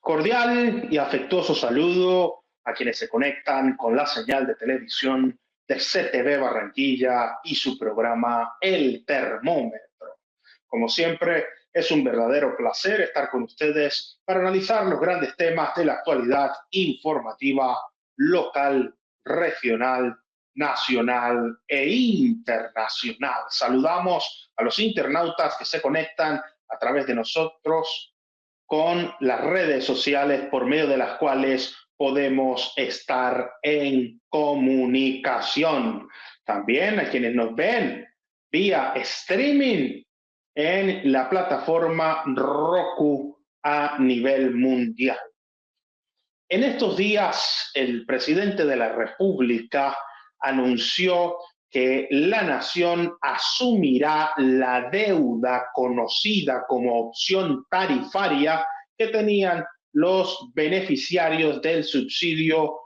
Cordial y afectuoso saludo a quienes se conectan con la señal de televisión de CTV Barranquilla y su programa El Termómetro. Como siempre, es un verdadero placer estar con ustedes para analizar los grandes temas de la actualidad informativa local, regional, nacional e internacional. Saludamos a los internautas que se conectan a través de nosotros con las redes sociales por medio de las cuales podemos estar en comunicación. También a quienes nos ven vía streaming en la plataforma Roku a nivel mundial. En estos días, el presidente de la República anunció que la nación asumirá la deuda conocida como opción tarifaria que tenían los beneficiarios del subsidio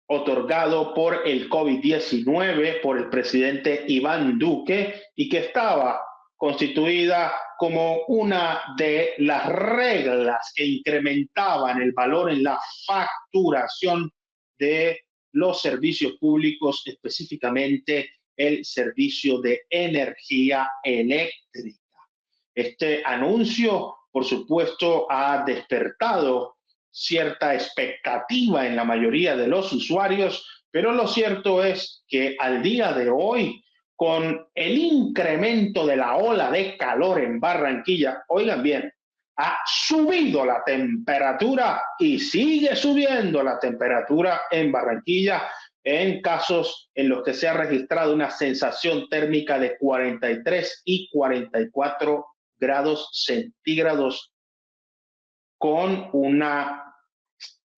otorgado por el COVID-19 por el presidente Iván Duque y que estaba constituida como una de las reglas que incrementaban el valor en la facturación de los servicios públicos, específicamente el servicio de energía eléctrica. Este anuncio, por supuesto, ha despertado cierta expectativa en la mayoría de los usuarios, pero lo cierto es que al día de hoy, con el incremento de la ola de calor en Barranquilla, oigan bien, ha subido la temperatura y sigue subiendo la temperatura en Barranquilla en casos en los que se ha registrado una sensación térmica de 43 y 44 grados centígrados con una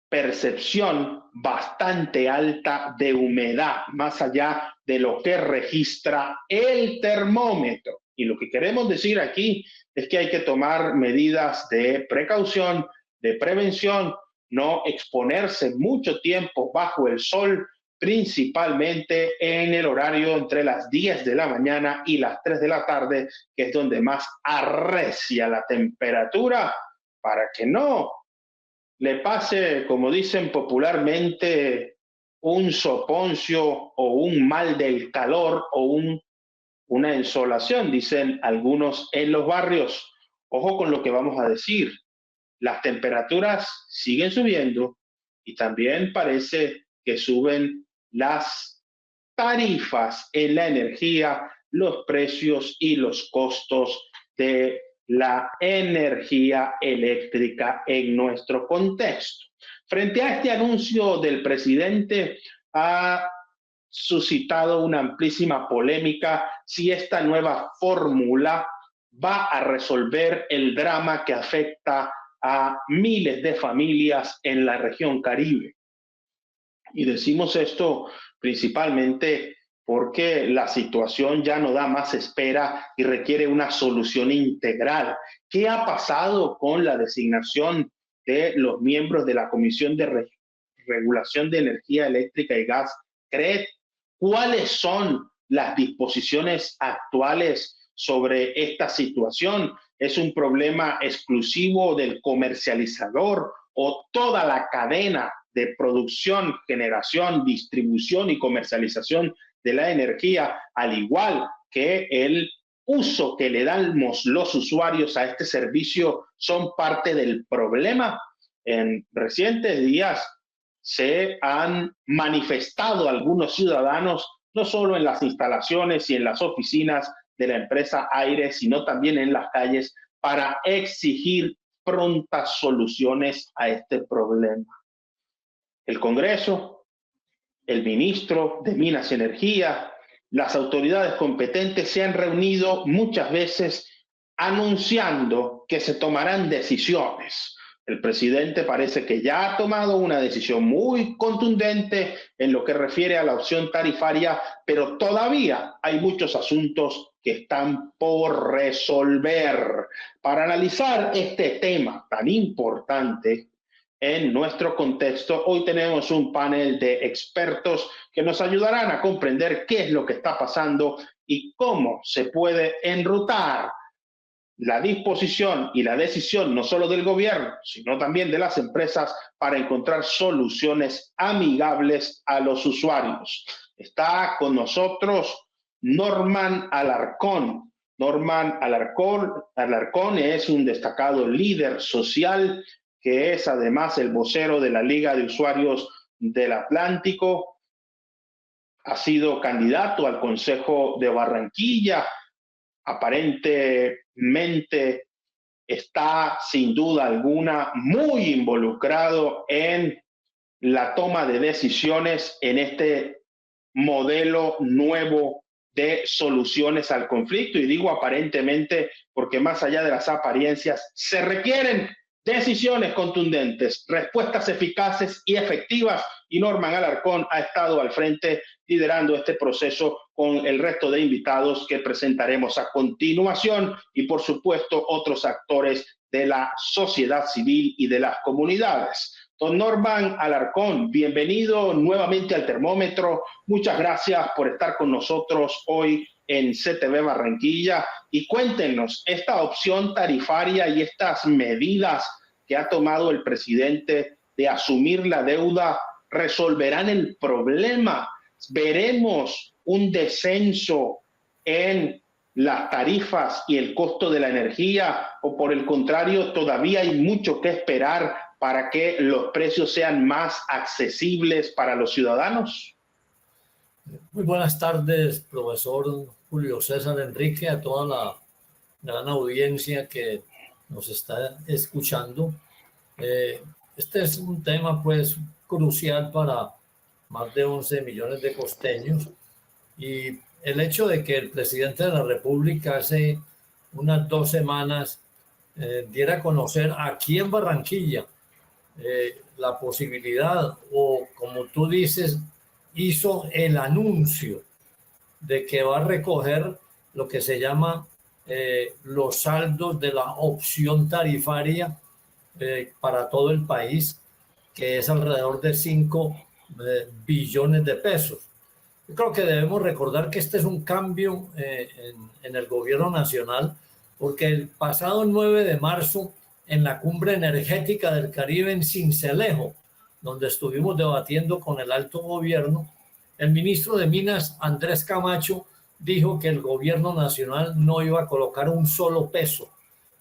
percepción bastante alta de humedad, más allá de lo que registra el termómetro. Y lo que queremos decir aquí es que hay que tomar medidas de precaución, de prevención, no exponerse mucho tiempo bajo el sol, principalmente en el horario entre las 10 de la mañana y las 3 de la tarde, que es donde más arrecia la temperatura, para que no le pase, como dicen popularmente, un soponcio o un mal del calor o una insolación, dicen algunos en los barrios. Ojo con lo que vamos a decir. Las temperaturas siguen subiendo y también parece que suben las tarifas en la energía, los precios y los costos de la energía eléctrica en nuestro contexto. Frente a este anuncio del presidente, ha suscitado una amplísima polémica si esta nueva fórmula va a resolver el drama que afecta a miles de familias en la región Caribe. Y decimos esto principalmente porque la situación ya no da más espera y requiere una solución integral. ¿Qué ha pasado con la designación de los miembros de la Comisión de Regulación de Energía Eléctrica y Gas, CREG? ¿Cuáles son las disposiciones actuales sobre esta situación? ¿Es un problema exclusivo del comercializador o toda la cadena de producción, generación, distribución y comercialización de la energía, al igual que el uso que le damos los usuarios a este servicio, son parte del problema? En recientes días se han manifestado algunos ciudadanos, no solo en las instalaciones y en las oficinas de la empresa Aire, sino también en las calles, para exigir prontas soluciones a este problema. El Congreso, el ministro de Minas y Energía, las autoridades competentes se han reunido muchas veces anunciando que se tomarán decisiones. El presidente parece que ya ha tomado una decisión muy contundente en lo que refiere a la opción tarifaria, pero todavía hay muchos asuntos que están por resolver. Para analizar este tema tan importante en nuestro contexto, hoy tenemos un panel de expertos que nos ayudarán a comprender qué es lo que está pasando y cómo se puede enrutar la disposición y la decisión no solo del gobierno, sino también de las empresas para encontrar soluciones amigables a los usuarios. Está con nosotros Norman Alarcón. Norman Alarcón es un destacado líder social que es además el vocero de la Liga de Usuarios del Atlántico. Ha sido candidato al Consejo de Barranquilla. Aparentemente está sin duda alguna muy involucrado en la toma de decisiones en este modelo nuevo de soluciones al conflicto. Y digo aparentemente porque más allá de las apariencias se requieren decisiones contundentes, respuestas eficaces y efectivas, y Norman Alarcón ha estado al frente liderando este proceso con el resto de invitados que presentaremos a continuación y por supuesto otros actores de la sociedad civil y de las comunidades. Don Norman Alarcón, bienvenido nuevamente al Termómetro. Muchas gracias por estar con nosotros hoy en CTV Barranquilla y cuéntenos esta opción tarifaria y estas medidas que ha tomado el presidente de asumir la deuda, ¿resolverán el problema? ¿Veremos un descenso en las tarifas y el costo de la energía o por el contrario todavía hay mucho que esperar para que los precios sean más accesibles para los ciudadanos? Muy buenas tardes, profesor Julio César Enrique, a toda la gran audiencia que nos está escuchando. Este es un tema pues crucial para más de 11 millones de costeños y el hecho de que el presidente de la República hace unas 2 semanas diera a conocer aquí en Barranquilla la posibilidad o como tú dices hizo el anuncio de que va a recoger lo que se llama los saldos de la opción tarifaria para todo el país, que es alrededor de 5 billones de pesos. Yo creo que debemos recordar que este es un cambio en el gobierno nacional, porque el pasado 9 de marzo, en la cumbre energética del Caribe en Sincelejo, donde estuvimos debatiendo con el alto gobierno, el ministro de Minas, Andrés Camacho, dijo que el gobierno nacional no iba a colocar un solo peso,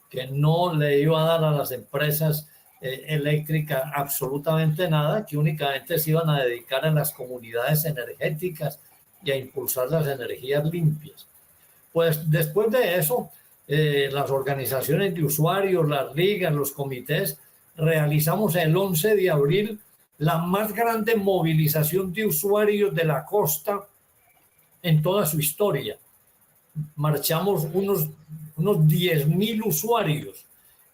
que no le iba a dar a las empresas eléctricas absolutamente nada, que únicamente se iban a dedicar a las comunidades energéticas y a impulsar las energías limpias. Pues después de eso, las organizaciones de usuarios, las ligas, los comités, realizamos el 11 de abril la más grande movilización de usuarios de la costa en toda su historia. Marchamos unos 10.000 usuarios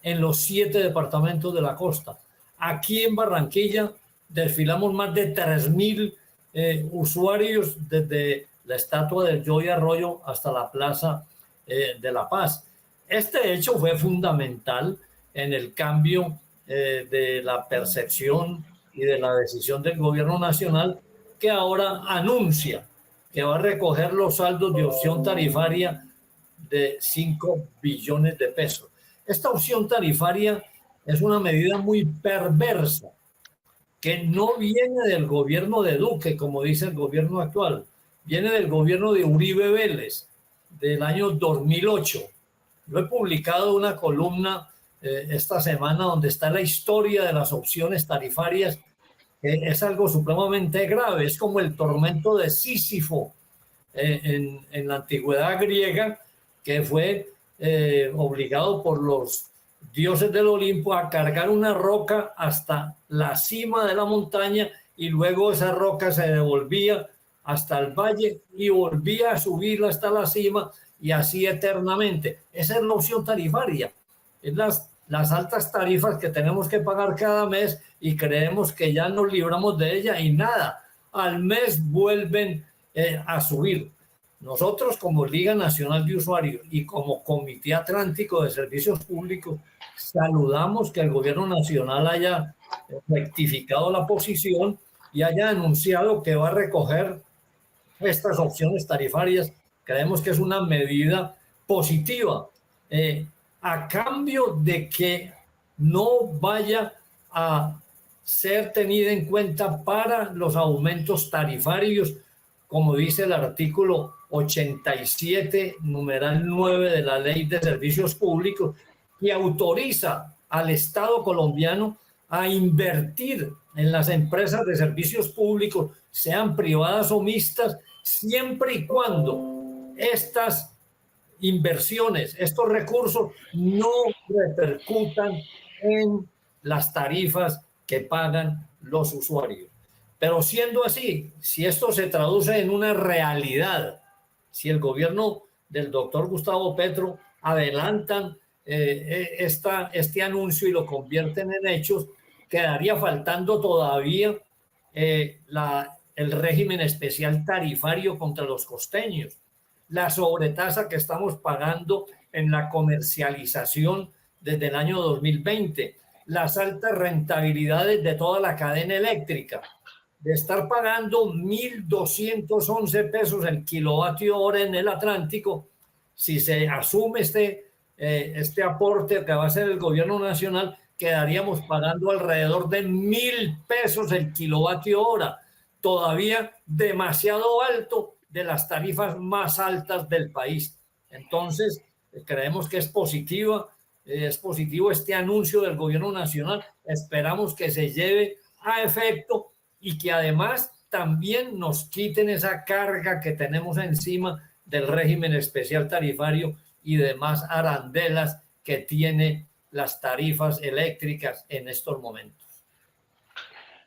en los 7 departamentos de la costa. Aquí en Barranquilla desfilamos más de 3.000 usuarios desde la estatua del Joy Arroyo hasta la Plaza de la Paz. Este hecho fue fundamental en el cambio de la percepción y de la decisión del gobierno nacional, que ahora anuncia que va a recoger los saldos de opción tarifaria de 5 billones de pesos. Esta opción tarifaria es una medida muy perversa que no viene del gobierno de Duque, como dice el gobierno actual, viene del gobierno de Uribe Vélez, del año 2008. Yo he publicado una columna esta semana donde está la historia de las opciones tarifarias. Es algo supremamente grave, es como el tormento de Sísifo en la antigüedad griega, que fue obligado por los dioses del Olimpo a cargar una roca hasta la cima de la montaña y luego esa roca se devolvía hasta el valle y volvía a subir hasta la cima y así eternamente. Esa es la opción tarifaria, es las altas tarifas que tenemos que pagar cada mes y creemos que ya nos libramos de ella y nada, al mes vuelven a subir. Nosotros como Liga Nacional de Usuarios y como Comité Atlántico de Servicios Públicos saludamos que el gobierno nacional haya rectificado la posición y haya anunciado que va a recoger estas opciones tarifarias. Creemos que es una medida positiva. a cambio de que no vaya a ser tenida en cuenta para los aumentos tarifarios, como dice el artículo 87, numeral 9 de la Ley de Servicios Públicos, que autoriza al Estado colombiano a invertir en las empresas de servicios públicos, sean privadas o mixtas, siempre y cuando estas inversiones, estos recursos no repercutan en las tarifas que pagan los usuarios. Pero siendo así, si esto se traduce en una realidad, si el gobierno del doctor Gustavo Petro adelantan este anuncio y lo convierten en hechos, quedaría faltando todavía el régimen especial tarifario contra los costeños, la sobretasa que estamos pagando en la comercialización desde el año 2020, las altas rentabilidades de toda la cadena eléctrica, de estar pagando 1.211 pesos el kilovatio hora en el Atlántico. Si se asume este aporte que va a hacer el gobierno nacional, quedaríamos pagando alrededor de 1.000 pesos el kilovatio hora, todavía demasiado alto de las tarifas más altas del país. Entonces, creemos que es positivo este anuncio del gobierno nacional. Esperamos que se lleve a efecto y que además también nos quiten esa carga que tenemos encima del régimen especial tarifario y demás arandelas que tiene las tarifas eléctricas en estos momentos.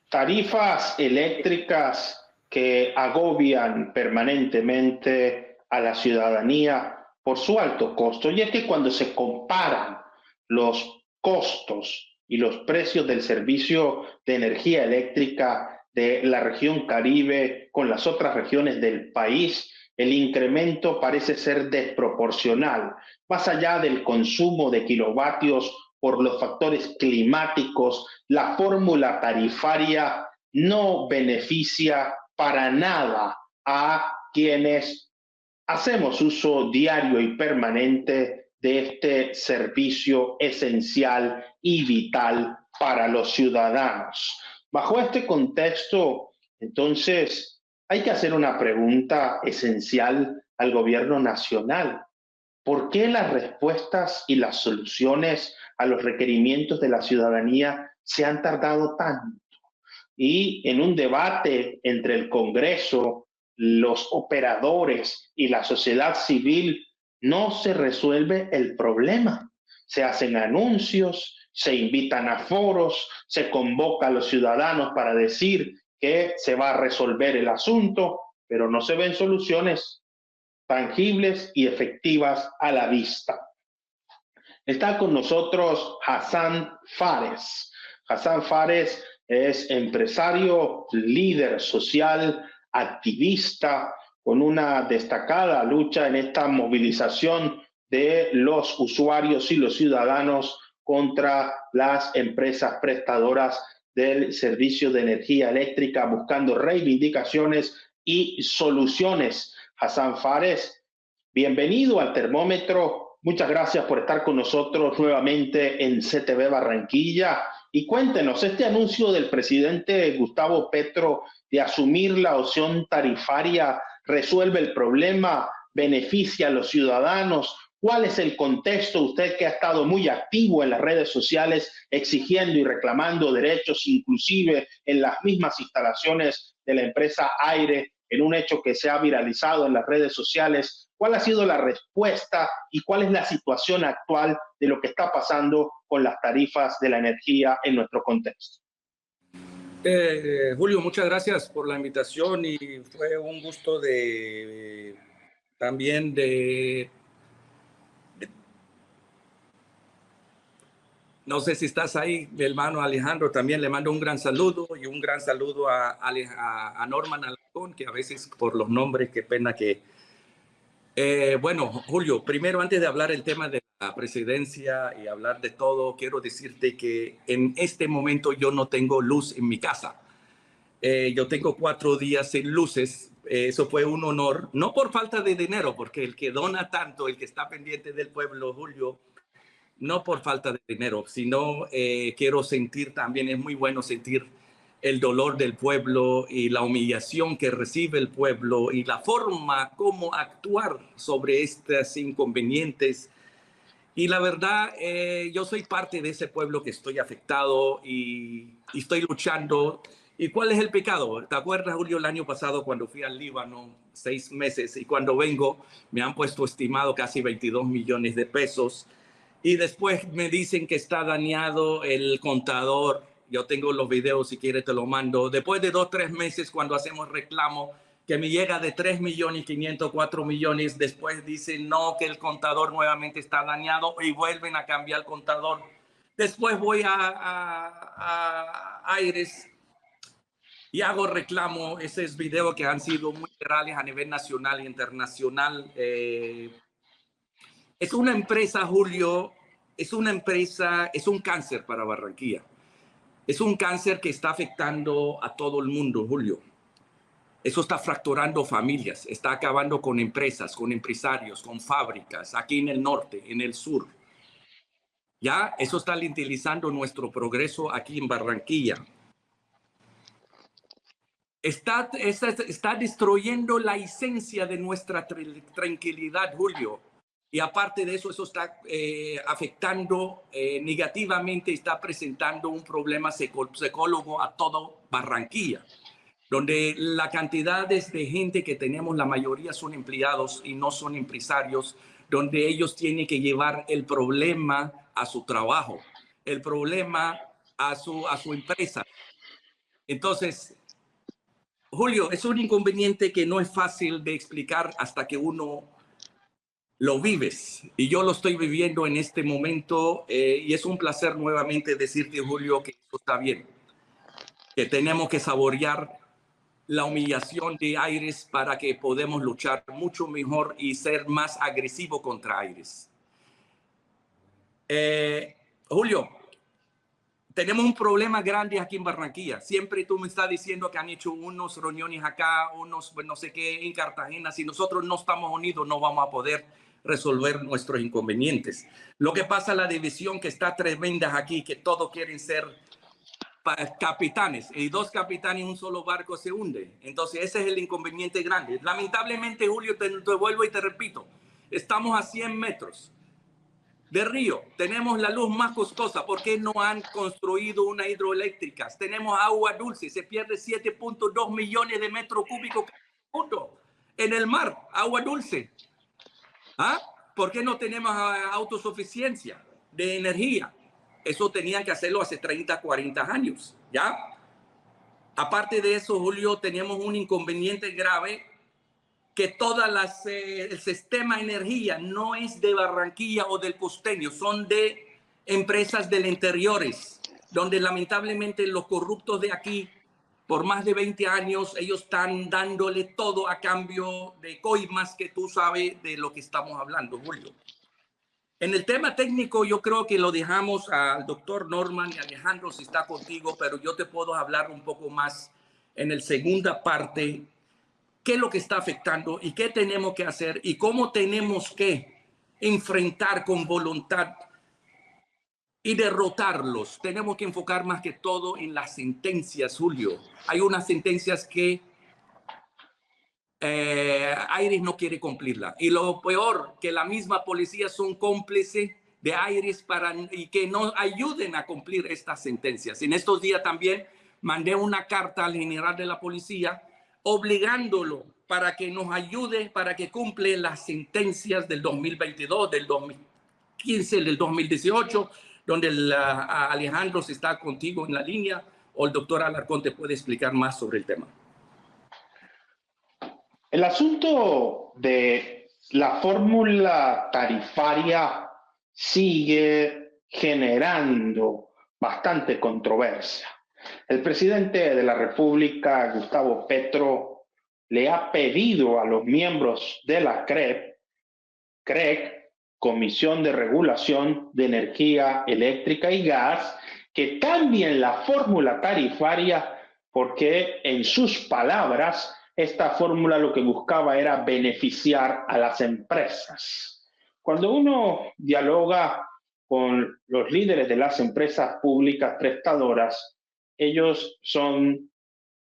Tarifas eléctricas que agobian permanentemente a la ciudadanía por su alto costo. Y es que cuando se comparan los costos y los precios del servicio de energía eléctrica de la región Caribe con las otras regiones del país, el incremento parece ser desproporcional, más allá del consumo de kilovatios por los factores climáticos. La fórmula tarifaria no beneficia para nada a quienes hacemos uso diario y permanente de este servicio esencial y vital para los ciudadanos. Bajo este contexto, entonces, hay que hacer una pregunta esencial al gobierno nacional. ¿Por qué las respuestas y las soluciones a los requerimientos de la ciudadanía se han tardado tanto? Y en un debate entre el Congreso, los operadores y la sociedad civil, no se resuelve el problema. Se hacen anuncios, se invitan a foros, se convoca a los ciudadanos para decir que se va a resolver el asunto, pero no se ven soluciones tangibles y efectivas a la vista. Está con nosotros Hassan Fares. Hassan Fares es empresario, líder social, activista, con una destacada lucha en esta movilización de los usuarios y los ciudadanos contra las empresas prestadoras del servicio de energía eléctrica, buscando reivindicaciones y soluciones. Hassan Fares, bienvenido al Termómetro. Muchas gracias por estar con nosotros nuevamente en CTV Barranquilla. Y cuéntenos, este anuncio del presidente Gustavo Petro de asumir la opción tarifaria, ¿resuelve el problema? ¿Beneficia a los ciudadanos? ¿Cuál es el contexto? Usted que ha estado muy activo en las redes sociales exigiendo y reclamando derechos, inclusive en las mismas instalaciones de la empresa Aire, en un hecho que se ha viralizado en las redes sociales. ¿Cuál ha sido la respuesta y cuál es la situación actual de lo que está pasando con las tarifas de la energía en nuestro contexto? Julio, muchas gracias por la invitación y fue un gusto también no sé si estás ahí, mi hermano Alejandro, también le mando un gran saludo y un gran saludo a Norman Alarcón, que a veces por los nombres, qué pena que... bueno, Julio, primero antes de hablar el tema de la presidencia y hablar de todo, quiero decirte que en este momento yo no tengo luz en mi casa. Yo tengo 4 días sin luces. Eso fue un honor, no por falta de dinero, porque el que dona tanto, el que está pendiente del pueblo, Julio, no por falta de dinero, sino quiero sentir también, es muy bueno sentir el dolor del pueblo y la humillación que recibe el pueblo y la forma como actuar sobre estos inconvenientes. Y la verdad, yo soy parte de ese pueblo que estoy afectado y estoy luchando. ¿Y cuál es el pecado? ¿Te acuerdas, Julio, el año pasado cuando fui al Líbano 6 meses y cuando vengo me han puesto estimado casi 22 millones de pesos y después me dicen que está dañado el contador? Yo tengo los videos, si quieres te lo mando. Después de 2 o 3 meses cuando hacemos reclamo, que me llega de 3.500.000, 4 millones, después dicen no, que el contador nuevamente está dañado y vuelven a cambiar el contador. Después voy a Aires y hago reclamo. Esos videos que han sido muy virales a nivel nacional e internacional. Es una empresa, Julio, es una empresa, es un cáncer para Barranquilla. Es un cáncer que está afectando a todo el mundo, Julio. Eso está fracturando familias, está acabando con empresas, con empresarios, con fábricas, aquí en el norte, en el sur. Ya, eso está lentilizando nuestro progreso aquí en Barranquilla. Está destruyendo la esencia de nuestra tranquilidad, Julio. Y aparte de eso, eso está afectando negativamente, está presentando un problema psicólogo a todo Barranquilla, donde la cantidad de gente que tenemos, la mayoría son empleados y no son empresarios, donde ellos tienen que llevar el problema a su trabajo, el problema a su empresa. Entonces, Julio, es un inconveniente que no es fácil de explicar hasta que uno lo vives. Y yo lo estoy viviendo en este momento y es un placer nuevamente decirte, Julio, que esto está bien, que tenemos que saborear la humillación de Aires para que podamos luchar mucho mejor y ser más agresivo contra Aires. Julio, tenemos un problema grande aquí en Barranquilla. Siempre tú me estás diciendo que han hecho unos reuniones acá, unos no sé qué en Cartagena. Si nosotros no estamos unidos, no vamos a poder resolver nuestros inconvenientes. Lo que pasa, la división que está tremenda aquí, que todos quieren ser capitanes y 2 capitanes en un solo barco se hunde. Entonces ese es el inconveniente grande. Lamentablemente, Julio, te vuelvo y te repito, estamos a 100 metros de río, tenemos la luz más costosa. ¿Por qué no han construido una hidroeléctrica? Tenemos agua dulce, se pierde 7.2 millones de metros cúbicos en el mar, agua dulce. ¿Ah? ¿Por qué no tenemos autosuficiencia de energía? Eso tenían que hacerlo hace 30, 40 años, ¿ya? Aparte de eso, Julio, tenemos un inconveniente grave, que el sistema de energía no es de Barranquilla o del costeño, son de empresas del interiores, donde lamentablemente los corruptos de aquí, por más de 20 años, ellos están dándole todo a cambio de coimas, que tú sabes de lo que estamos hablando, Julio. En el tema técnico, yo creo que lo dejamos al doctor Norman y Alejandro si está contigo, pero yo te puedo hablar un poco más en la segunda parte, qué es lo que está afectando y qué tenemos que hacer y cómo tenemos que enfrentar con voluntad y derrotarlos. Tenemos que enfocar más que todo en las sentencias, Julio. Hay unas sentencias que Aires no quiere cumplirla. Y lo peor, que la misma policía son cómplices de Aires y que no ayuden a cumplir estas sentencias. En estos días también mandé una carta al general de la policía obligándolo para que nos ayude, para que cumple las sentencias del 2022, del 2015, del 2018, donde Alejandro, si está contigo en la línea, o el doctor Alarcón te puede explicar más sobre el tema. El asunto de la fórmula tarifaria sigue generando bastante controversia. El presidente de la República, Gustavo Petro, le ha pedido a los miembros de la CREG, Comisión de Regulación de Energía Eléctrica y Gas, que cambien la fórmula tarifaria porque, en sus palabras, esta fórmula lo que buscaba era beneficiar a las empresas. Cuando uno dialoga con los líderes de las empresas públicas prestadoras, ellos son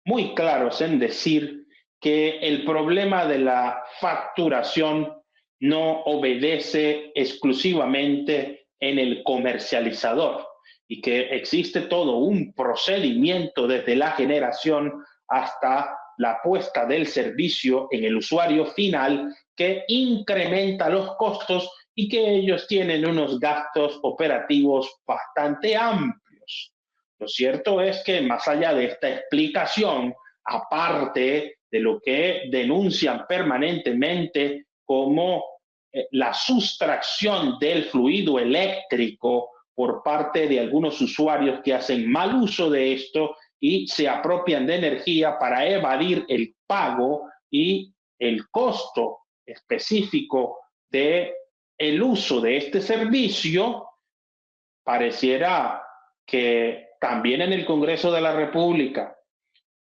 muy claros en decir que el problema de la facturación no obedece exclusivamente en el comercializador y que existe todo un procedimiento desde la generación hasta la puesta del servicio en el usuario final que incrementa los costos y que ellos tienen unos gastos operativos bastante amplios. Lo cierto es que más allá de esta explicación, aparte de lo que denuncian permanentemente como la sustracción del fluido eléctrico por parte de algunos usuarios que hacen mal uso de esto y se apropian de energía para evadir el pago y el costo específico de el uso de este servicio, pareciera que también en el Congreso de la República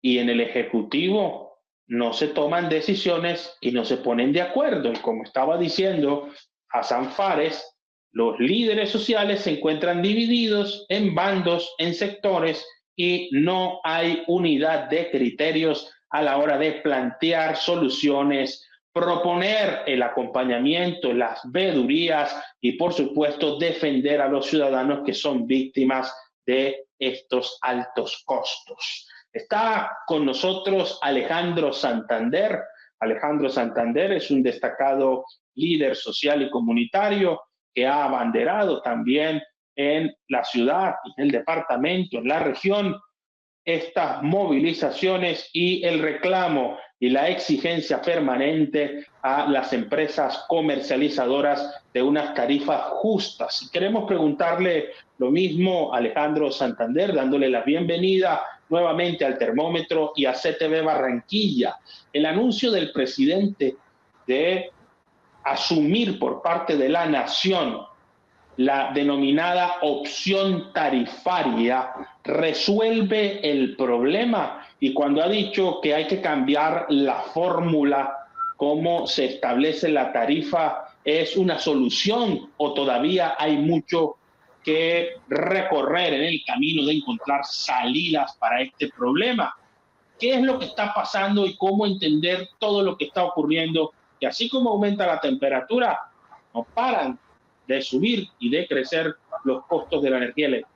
y en el Ejecutivo no se toman decisiones y no se ponen de acuerdo. Y como estaba diciendo Hassan Fares, los líderes sociales se encuentran divididos en bandos, en sectores, y no hay unidad de criterios a la hora de plantear soluciones, proponer el acompañamiento, las vedurías y, por supuesto, defender a los ciudadanos que son víctimas de estos altos costos. Está con nosotros Alejandro Santander. Alejandro Santander es un destacado líder social y comunitario que ha abanderado también en la ciudad, en el departamento, en la región, estas movilizaciones y el reclamo y la exigencia permanente a las empresas comercializadoras de unas tarifas justas. Y queremos preguntarle lo mismo a Alejandro Santander, dándole la bienvenida nuevamente al Termómetro y a CTV Barranquilla. El anuncio del presidente de asumir por parte de la nación la denominada opción tarifaria resuelve el problema, y cuando ha dicho que hay que cambiar la fórmula, cómo se establece la tarifa, ¿es una solución o todavía hay mucho que recorrer en el camino de encontrar salidas para este problema? ¿Qué es lo que está pasando y cómo entender todo lo que está ocurriendo? Que así como aumenta la temperatura, no paran de subir y de crecer los costos de la energía eléctrica.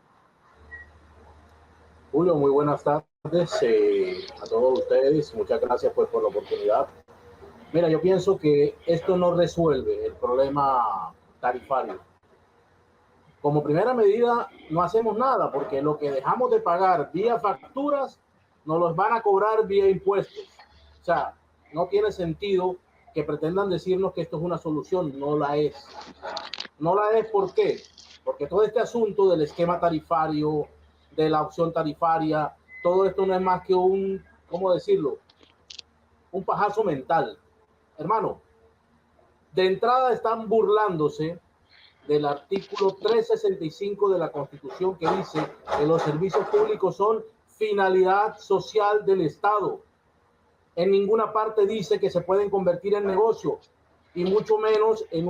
Julio, muy buenas tardes a todos ustedes. Muchas gracias pues por la oportunidad. Mira, yo pienso que esto no resuelve el problema tarifario. Como primera medida, no hacemos nada porque lo que dejamos de pagar vía facturas nos los van a cobrar vía impuestos. O sea, no tiene sentido que pretendan decirnos que esto es una solución. No la es. No la es, ¿por qué? Porque todo este asunto del esquema tarifario, de la opción tarifaria, todo esto no es más que un, ¿cómo decirlo? Un pajazo mental. Hermano, de entrada están burlándose del artículo 365 de la Constitución, que dice que los servicios públicos son finalidad social del Estado. En ninguna parte dice que se pueden convertir en negocio, y mucho menos en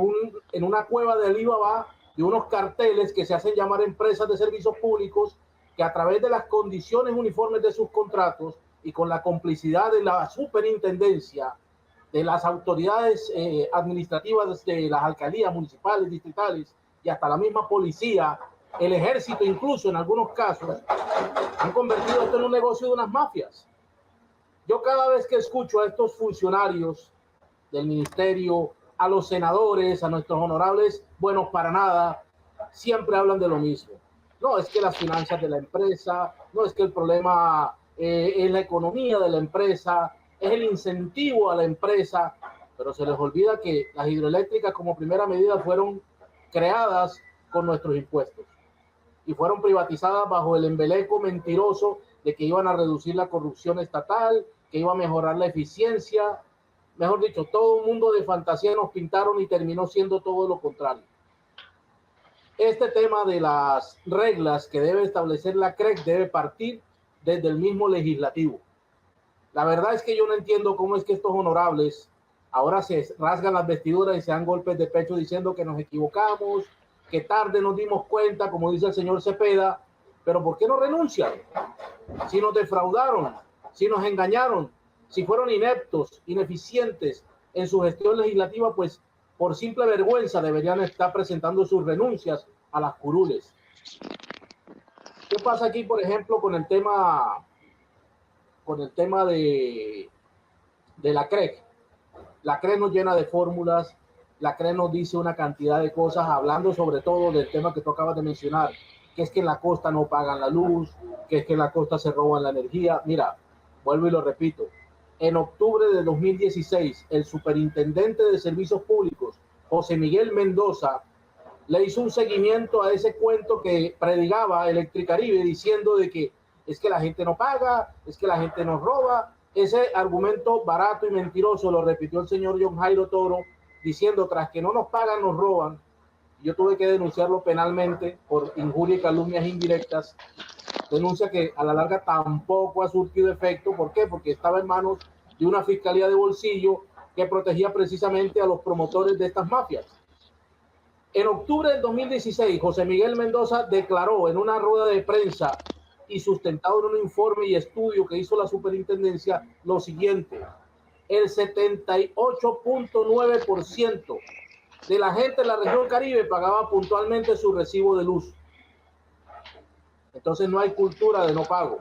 una cueva de Alibaba de unos carteles que se hacen llamar empresas de servicios públicos, que a través de las condiciones uniformes de sus contratos y con la complicidad de la superintendencia, de las autoridades administrativas de las alcaldías municipales, distritales y hasta la misma policía, el ejército incluso en algunos casos, han convertido esto en un negocio de unas mafias. Yo cada vez que escucho a estos funcionarios del ministerio, a los senadores, a nuestros honorables buenos para nada, siempre hablan de lo mismo. No, es que las finanzas de la empresa, no es que el problema es la economía de la empresa, es el incentivo a la empresa, pero se les olvida que las hidroeléctricas como primera medida fueron creadas con nuestros impuestos y fueron privatizadas bajo el embeleco mentiroso de que iban a reducir la corrupción estatal, que iba a mejorar la eficiencia. Mejor dicho, todo un mundo de fantasía nos pintaron y terminó siendo todo lo contrario. Este tema de las reglas que debe establecer la CREC debe partir desde el mismo legislativo. La verdad es que yo no entiendo cómo es que estos honorables ahora se rasgan las vestiduras y se dan golpes de pecho diciendo que nos equivocamos, que tarde nos dimos cuenta, como dice el señor Cepeda, pero ¿por qué no renuncian? Si nos defraudaron, si nos engañaron, si fueron ineptos, ineficientes en su gestión legislativa, pues por simple vergüenza deberían estar presentando sus renuncias a las curules. ¿Qué pasa aquí, por ejemplo, con el tema de la CREC? La CREC nos llena de fórmulas, la CREC nos dice una cantidad de cosas, hablando sobre todo del tema que tú acabas de mencionar, que es que en la costa no pagan la luz, que es que en la costa se roban la energía. Mira, vuelvo y lo repito, en octubre de 2016, el superintendente de Servicios Públicos, José Miguel Mendoza, le hizo un seguimiento a ese cuento que predicaba Electricaribe, diciendo de que es que la gente no paga, es que la gente nos roba. Ese argumento barato y mentiroso lo repitió el señor John Jairo Toro, diciendo, tras que no nos pagan, nos roban. Yo tuve que denunciarlo penalmente por injuria y calumnias indirectas. Denuncia que a la larga tampoco ha surtido efecto. ¿Por qué? Porque estaba en manos de una fiscalía de bolsillo que protegía precisamente a los promotores de estas mafias. En octubre del 2016, José Miguel Mendoza declaró en una rueda de prensa y sustentado en un informe y estudio que hizo la superintendencia lo siguiente: el 78.9% de la gente de la región Caribe pagaba puntualmente su recibo de luz. Entonces no hay cultura de no pago.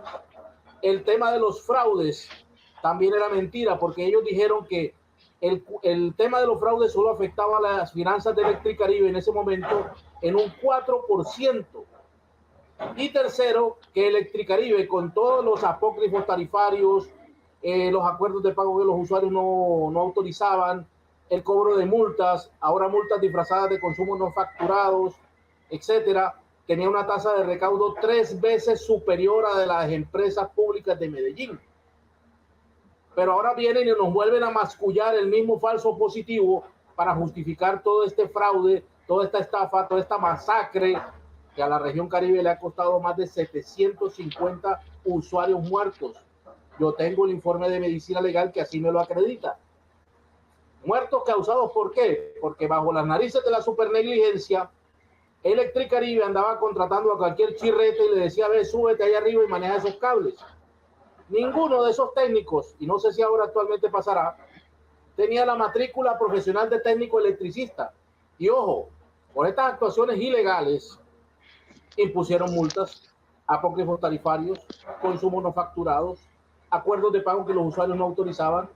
El tema de los fraudes también era mentira, porque ellos dijeron que el tema de los fraudes solo afectaba a las finanzas de Electricaribe en ese momento en un 4%. Y tercero, que Electricaribe, con todos los apócrifos tarifarios, los acuerdos de pago que los usuarios no autorizaban, el cobro de multas, ahora multas disfrazadas de consumos no facturados, etcétera, tenía una tasa de recaudo 3 veces superior a la de las empresas públicas de Medellín. Pero ahora vienen y nos vuelven a mascullar el mismo falso positivo para justificar todo este fraude, toda esta estafa, toda esta masacre que a la región Caribe le ha costado más de 750 usuarios muertos. Yo tengo el informe de medicina legal que así me lo acredita. Muertos causados ¿por qué? Porque bajo las narices de la supernegligencia, Electricaribe andaba contratando a cualquier chirrete y le decía, ve, súbete ahí arriba y maneja esos cables. Ninguno de esos técnicos, y no sé si ahora actualmente pasará, tenía la matrícula profesional de técnico electricista. Y ojo, por estas actuaciones ilegales, impusieron multas, apócrifos tarifarios, consumos no facturados, acuerdos de pago que los usuarios no autorizaban.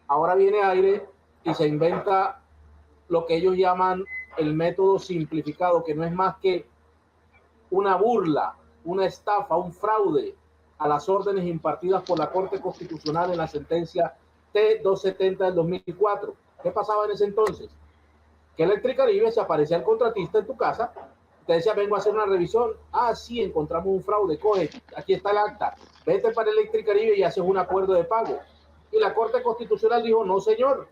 Ahora viene Aire y se inventa lo que ellos llaman el método simplificado, que no es más que una burla, una estafa, un fraude a las órdenes impartidas por la Corte Constitucional en la sentencia T270 del 2004. ¿Qué pasaba en ese entonces? Que Electricaribe se aparecía el contratista en tu casa, te decía, vengo a hacer una revisión. Ah, sí, encontramos un fraude, coge, aquí está el acta, vete para Electricaribe y haces un acuerdo de pago. Y la Corte Constitucional dijo, no señor,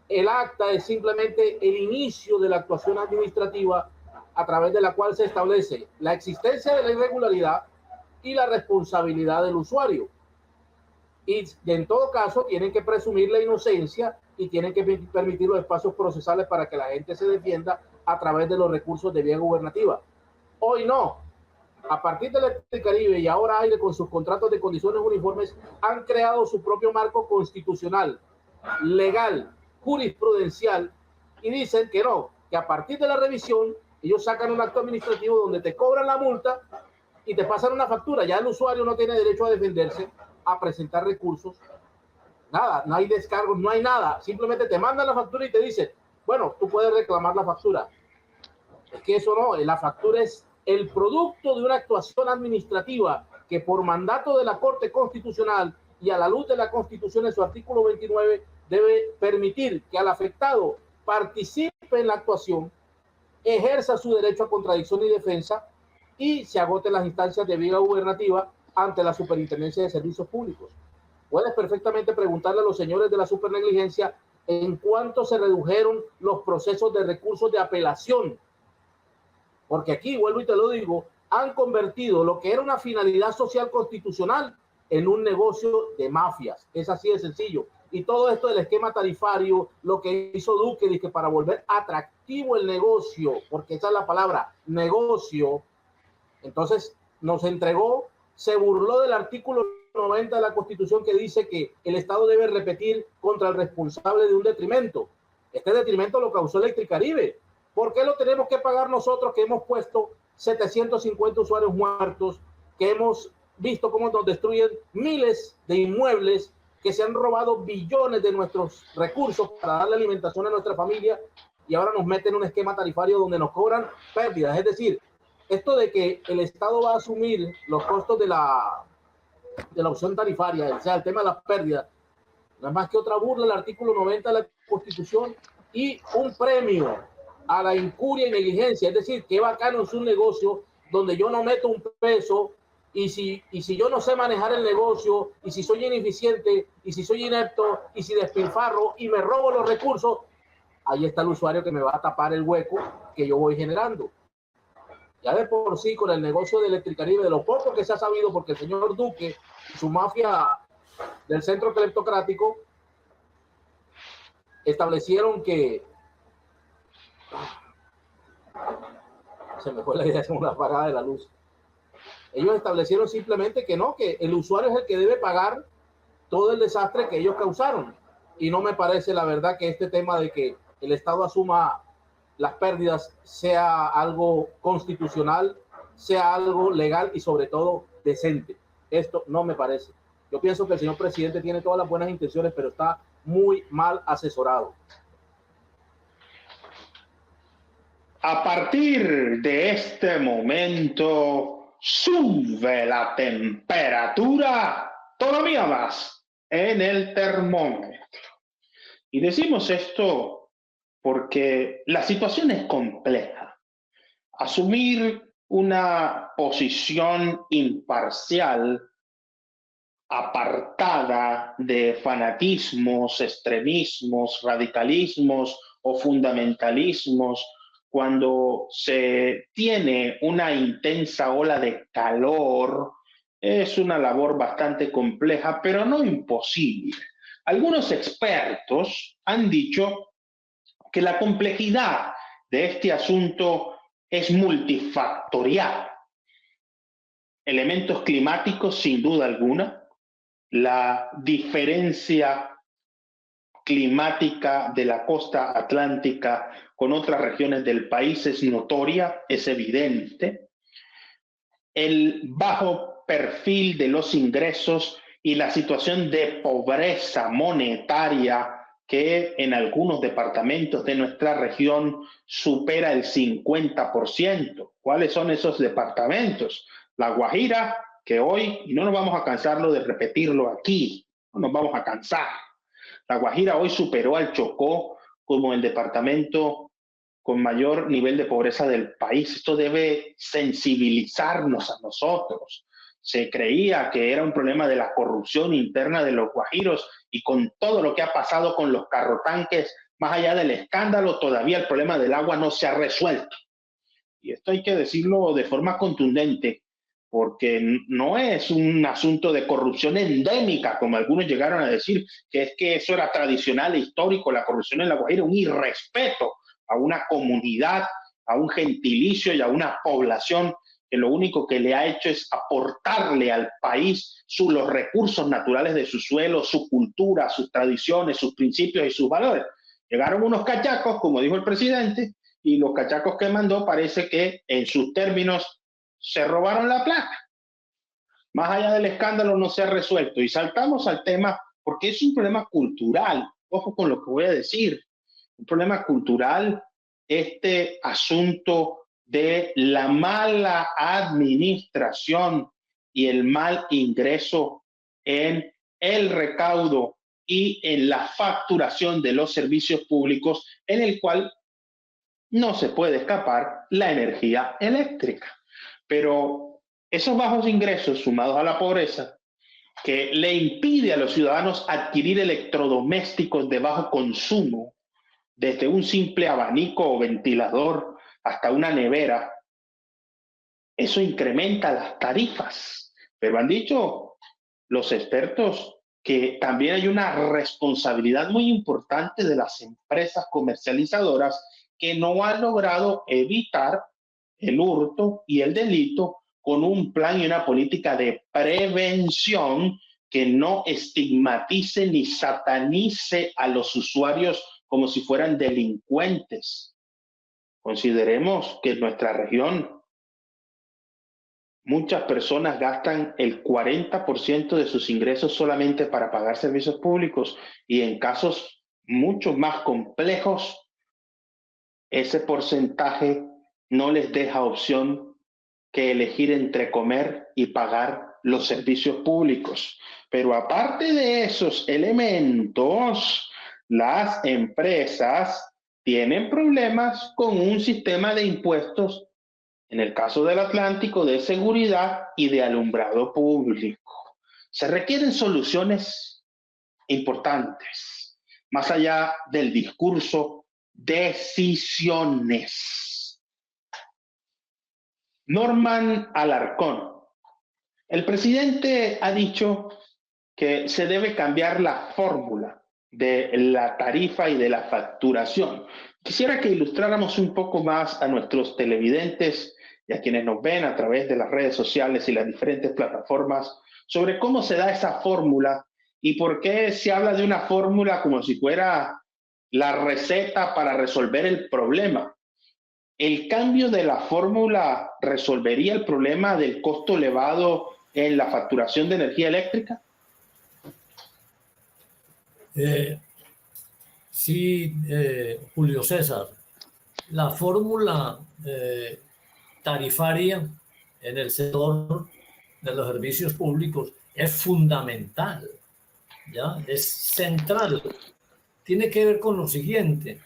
el acta es simplemente el inicio de la actuación administrativa a través de la cual se establece la existencia de la irregularidad y la responsabilidad del usuario. Y en todo caso tienen que presumir la inocencia y tienen que permitir los espacios procesales para que la gente se defienda a través de los recursos de vía gubernativa. Hoy no. A partir de Electricaribe y ahora Aire, con sus contratos de condiciones uniformes, han creado su propio marco constitucional, legal, jurisprudencial, y dicen que no, que a partir de la revisión ellos sacan un acto administrativo donde te cobran la multa y te pasan una factura. Ya el usuario no tiene derecho a defenderse, a presentar recursos, nada, no hay descargos, no hay nada, simplemente te mandan la factura y te dicen, bueno, tú puedes reclamar la factura. Es que eso no, la factura es el producto de una actuación administrativa que por mandato de la Corte Constitucional y a la luz de la Constitución en su artículo 29 debe permitir que al afectado participe en la actuación, ejerza su derecho a contradicción y defensa y se agoten las instancias de vía gubernativa ante la Superintendencia de Servicios Públicos. Puedes perfectamente preguntarle a los señores de la supernegligencia en cuánto se redujeron los procesos de recursos de apelación. Porque aquí, vuelvo y te lo digo, han convertido lo que era una finalidad social constitucional en un negocio de mafias. Es así de sencillo. Y todo esto del esquema tarifario, lo que hizo Duque, dice, para volver conflictivo el negocio, porque esa es la palabra, negocio, entonces nos entregó, se burló del artículo 90 de la Constitución que dice que el Estado debe repetir contra el responsable de un detrimento. Este detrimento lo causó Electricaribe. ¿Por qué lo tenemos que pagar nosotros que hemos puesto 750 usuarios muertos, que hemos visto cómo nos destruyen miles de inmuebles, que se han robado billones de nuestros recursos para darle alimentación a nuestra familia y ahora nos meten en un esquema tarifario donde nos cobran pérdidas? Es decir, esto de que el Estado va a asumir los costos de la opción tarifaria, o sea, el tema de las pérdidas, no es más que otra burla del artículo 90 de la Constitución y un premio a la incuria y negligencia. Es decir, qué bacano es un negocio donde yo no meto un peso y si yo no sé manejar el negocio y si soy ineficiente y si soy inepto y si despilfarro y me robo los recursos, ahí está el usuario que me va a tapar el hueco que yo voy generando. Ya de por sí, con el negocio de Electricaribe, de lo poco que se ha sabido, porque el señor Duque y su mafia del centro cleptocrático establecieron que... Se me fue la idea, es una apagada de la luz. Ellos establecieron simplemente que no, que el usuario es el que debe pagar todo el desastre que ellos causaron. Y no me parece, la verdad, que este tema de que el Estado asuma las pérdidas sea algo constitucional, sea algo legal y sobre todo decente. Esto no me parece. Yo pienso que el señor presidente tiene todas las buenas intenciones, pero está muy mal asesorado. A partir de este momento sube la temperatura todavía más en el termómetro. Y decimos esto porque la situación es compleja. Asumir una posición imparcial, apartada de fanatismos, extremismos, radicalismos o fundamentalismos, cuando se tiene una intensa ola de calor, es una labor bastante compleja, pero no imposible. Algunos expertos han dicho que la complejidad de este asunto es multifactorial. Elementos climáticos, sin duda alguna, la diferencia climática de la costa atlántica con otras regiones del país es notoria, es evidente. El bajo perfil de los ingresos y la situación de pobreza monetaria que en algunos departamentos de nuestra región supera el 50%. ¿Cuáles son esos departamentos? La Guajira, que hoy, y no nos vamos a cansarlo de repetirlo aquí, no nos vamos a cansar. La Guajira hoy superó al Chocó como el departamento con mayor nivel de pobreza del país. Esto debe sensibilizarnos a nosotros. Se creía que era un problema de la corrupción interna de los guajiros y con todo lo que ha pasado con los carrotanques, más allá del escándalo, todavía el problema del agua no se ha resuelto. Y esto hay que decirlo de forma contundente, porque no es un asunto de corrupción endémica, como algunos llegaron a decir, que es que eso era tradicional e histórico, la corrupción en La Guajira, un irrespeto a una comunidad, a un gentilicio y a una población que lo único que le ha hecho es aportarle al país los recursos naturales de su suelo, su cultura, sus tradiciones, sus principios y sus valores. Llegaron unos cachacos, como dijo el presidente, y los cachacos que mandó parece que en sus términos se robaron la plata. Más allá del escándalo no se ha resuelto. Y saltamos al tema porque es un problema cultural. Ojo con lo que voy a decir. Un problema cultural, este asunto de la mala administración y el mal ingreso en el recaudo y en la facturación de los servicios públicos, en el cual no se puede escapar la energía eléctrica. Pero esos bajos ingresos sumados a la pobreza que le impide a los ciudadanos adquirir electrodomésticos de bajo consumo, desde un simple abanico o ventilador hasta una nevera, eso incrementa las tarifas. Pero han dicho los expertos que también hay una responsabilidad muy importante de las empresas comercializadoras que no ha logrado evitar el hurto y el delito con un plan y una política de prevención que no estigmatice ni satanice a los usuarios como si fueran delincuentes. Consideremos que en nuestra región muchas personas gastan el 40% de sus ingresos solamente para pagar servicios públicos y en casos mucho más complejos, ese porcentaje no les deja opción que elegir entre comer y pagar los servicios públicos. Pero aparte de esos elementos, las empresas tienen problemas con un sistema de impuestos, en el caso del Atlántico, de seguridad y de alumbrado público. Se requieren soluciones importantes, más allá del discurso, decisiones. Norman Alarcón. El presidente ha dicho que se debe cambiar la fórmula de la tarifa y de la facturación. Quisiera que ilustráramos un poco más a nuestros televidentes y a quienes nos ven a través de las redes sociales y las diferentes plataformas sobre cómo se da esa fórmula y por qué se habla de una fórmula como si fuera la receta para resolver el problema. ¿El cambio de la fórmula resolvería el problema del costo elevado en la facturación de energía eléctrica? Sí, Julio César, la fórmula tarifaria en el sector de los servicios públicos es fundamental, ¿ya? Es central. Tiene que ver con lo siguiente.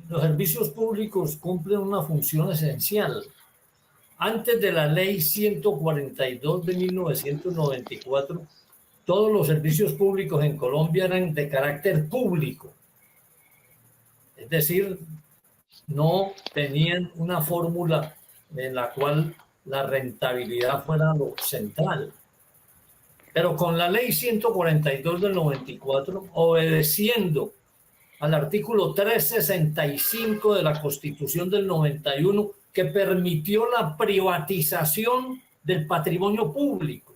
Los servicios públicos cumplen una función esencial. Antes de la ley 142 de 1994, todos los servicios públicos en Colombia eran de carácter público. Es decir, no tenían una fórmula en la cual la rentabilidad fuera lo central. Pero con la ley 142 del 94, obedeciendo al artículo 365 de la Constitución del 91, que permitió la privatización del patrimonio público.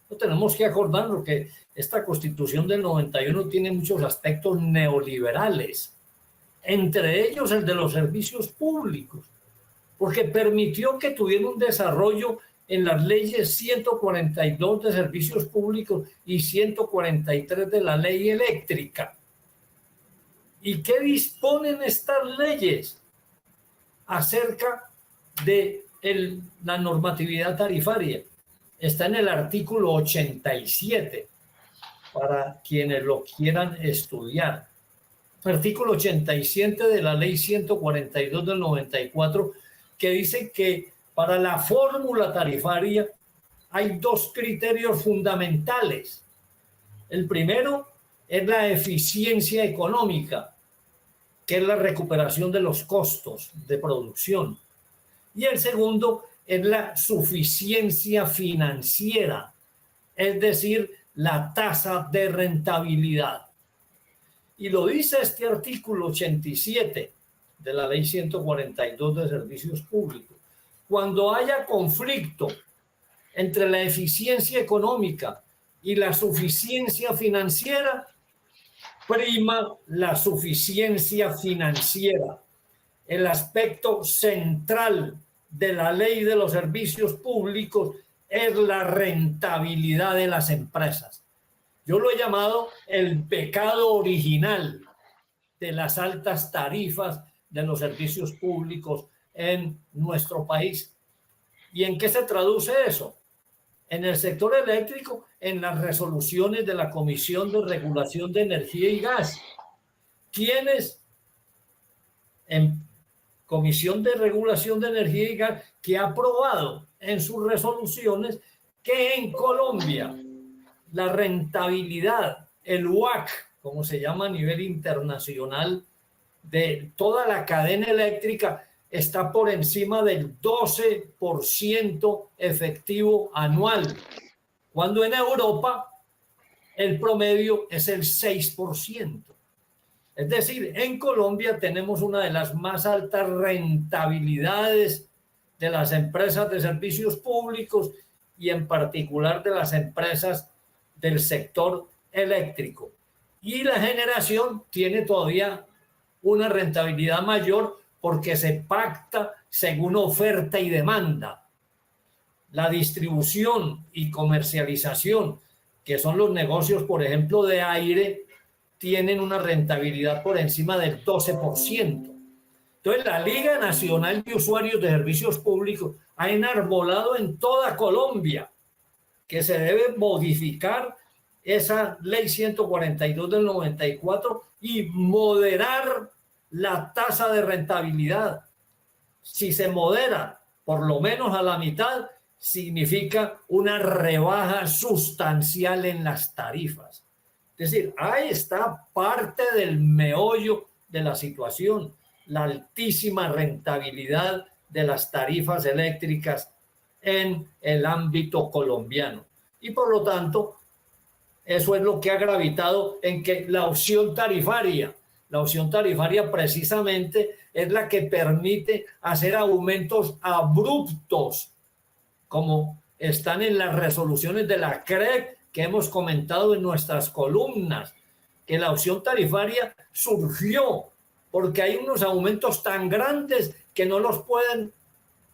No tenemos que acordarnos que esta Constitución del 91 tiene muchos aspectos neoliberales, entre ellos el de los servicios públicos, porque permitió que tuviera un desarrollo en las leyes 142 de servicios públicos y 143 de la ley eléctrica. ¿Y qué disponen estas leyes acerca de la normatividad tarifaria? Está en el artículo 87, para quienes lo quieran estudiar. Artículo 87 de la ley 142 del 94, que dice que para la fórmula tarifaria hay dos criterios fundamentales. El primero es la eficiencia económica, que es la recuperación de los costos de producción. Y el segundo es la suficiencia financiera, es decir, la tasa de rentabilidad. Y lo dice este artículo 87 de la ley 142 de servicios públicos. Cuando haya conflicto entre la eficiencia económica y la suficiencia financiera, prima la suficiencia financiera. El aspecto central de la ley de los servicios públicos es la rentabilidad de las empresas. Yo lo he llamado el pecado original de las altas tarifas de los servicios públicos en nuestro país. ¿Y en qué se traduce eso? En el sector eléctrico, en las resoluciones de la Comisión de Regulación de Energía y Gas. ¿Quiénes en Comisión de Regulación de Energía y Gas que ha aprobado en sus resoluciones que en Colombia la rentabilidad, el WACC, como se llama a nivel internacional, de toda la cadena eléctrica está por encima del 12% efectivo anual, cuando en Europa el promedio es el 6%. Es decir, en Colombia tenemos una de las más altas rentabilidades de las empresas de servicios públicos y en particular de las empresas del sector eléctrico. Y la generación tiene todavía una rentabilidad mayor porque se pacta según oferta y demanda. La distribución y comercialización, que son los negocios, por ejemplo, de aire, tienen una rentabilidad por encima del 12%. Entonces, la Liga Nacional de Usuarios de Servicios Públicos ha enarbolado en toda Colombia que se debe modificar esa ley 142 del 94 y moderar la tasa de rentabilidad. Si se modera por lo menos a la mitad, significa una rebaja sustancial en las tarifas. Es decir, ahí está parte del meollo de la situación, la altísima rentabilidad de las tarifas eléctricas en el ámbito colombiano. Y por lo tanto, eso es lo que ha gravitado en que la opción tarifaria precisamente es la que permite hacer aumentos abruptos, como están en las resoluciones de la CREC que hemos comentado en nuestras columnas, que la opción tarifaria surgió porque hay unos aumentos tan grandes que no los pueden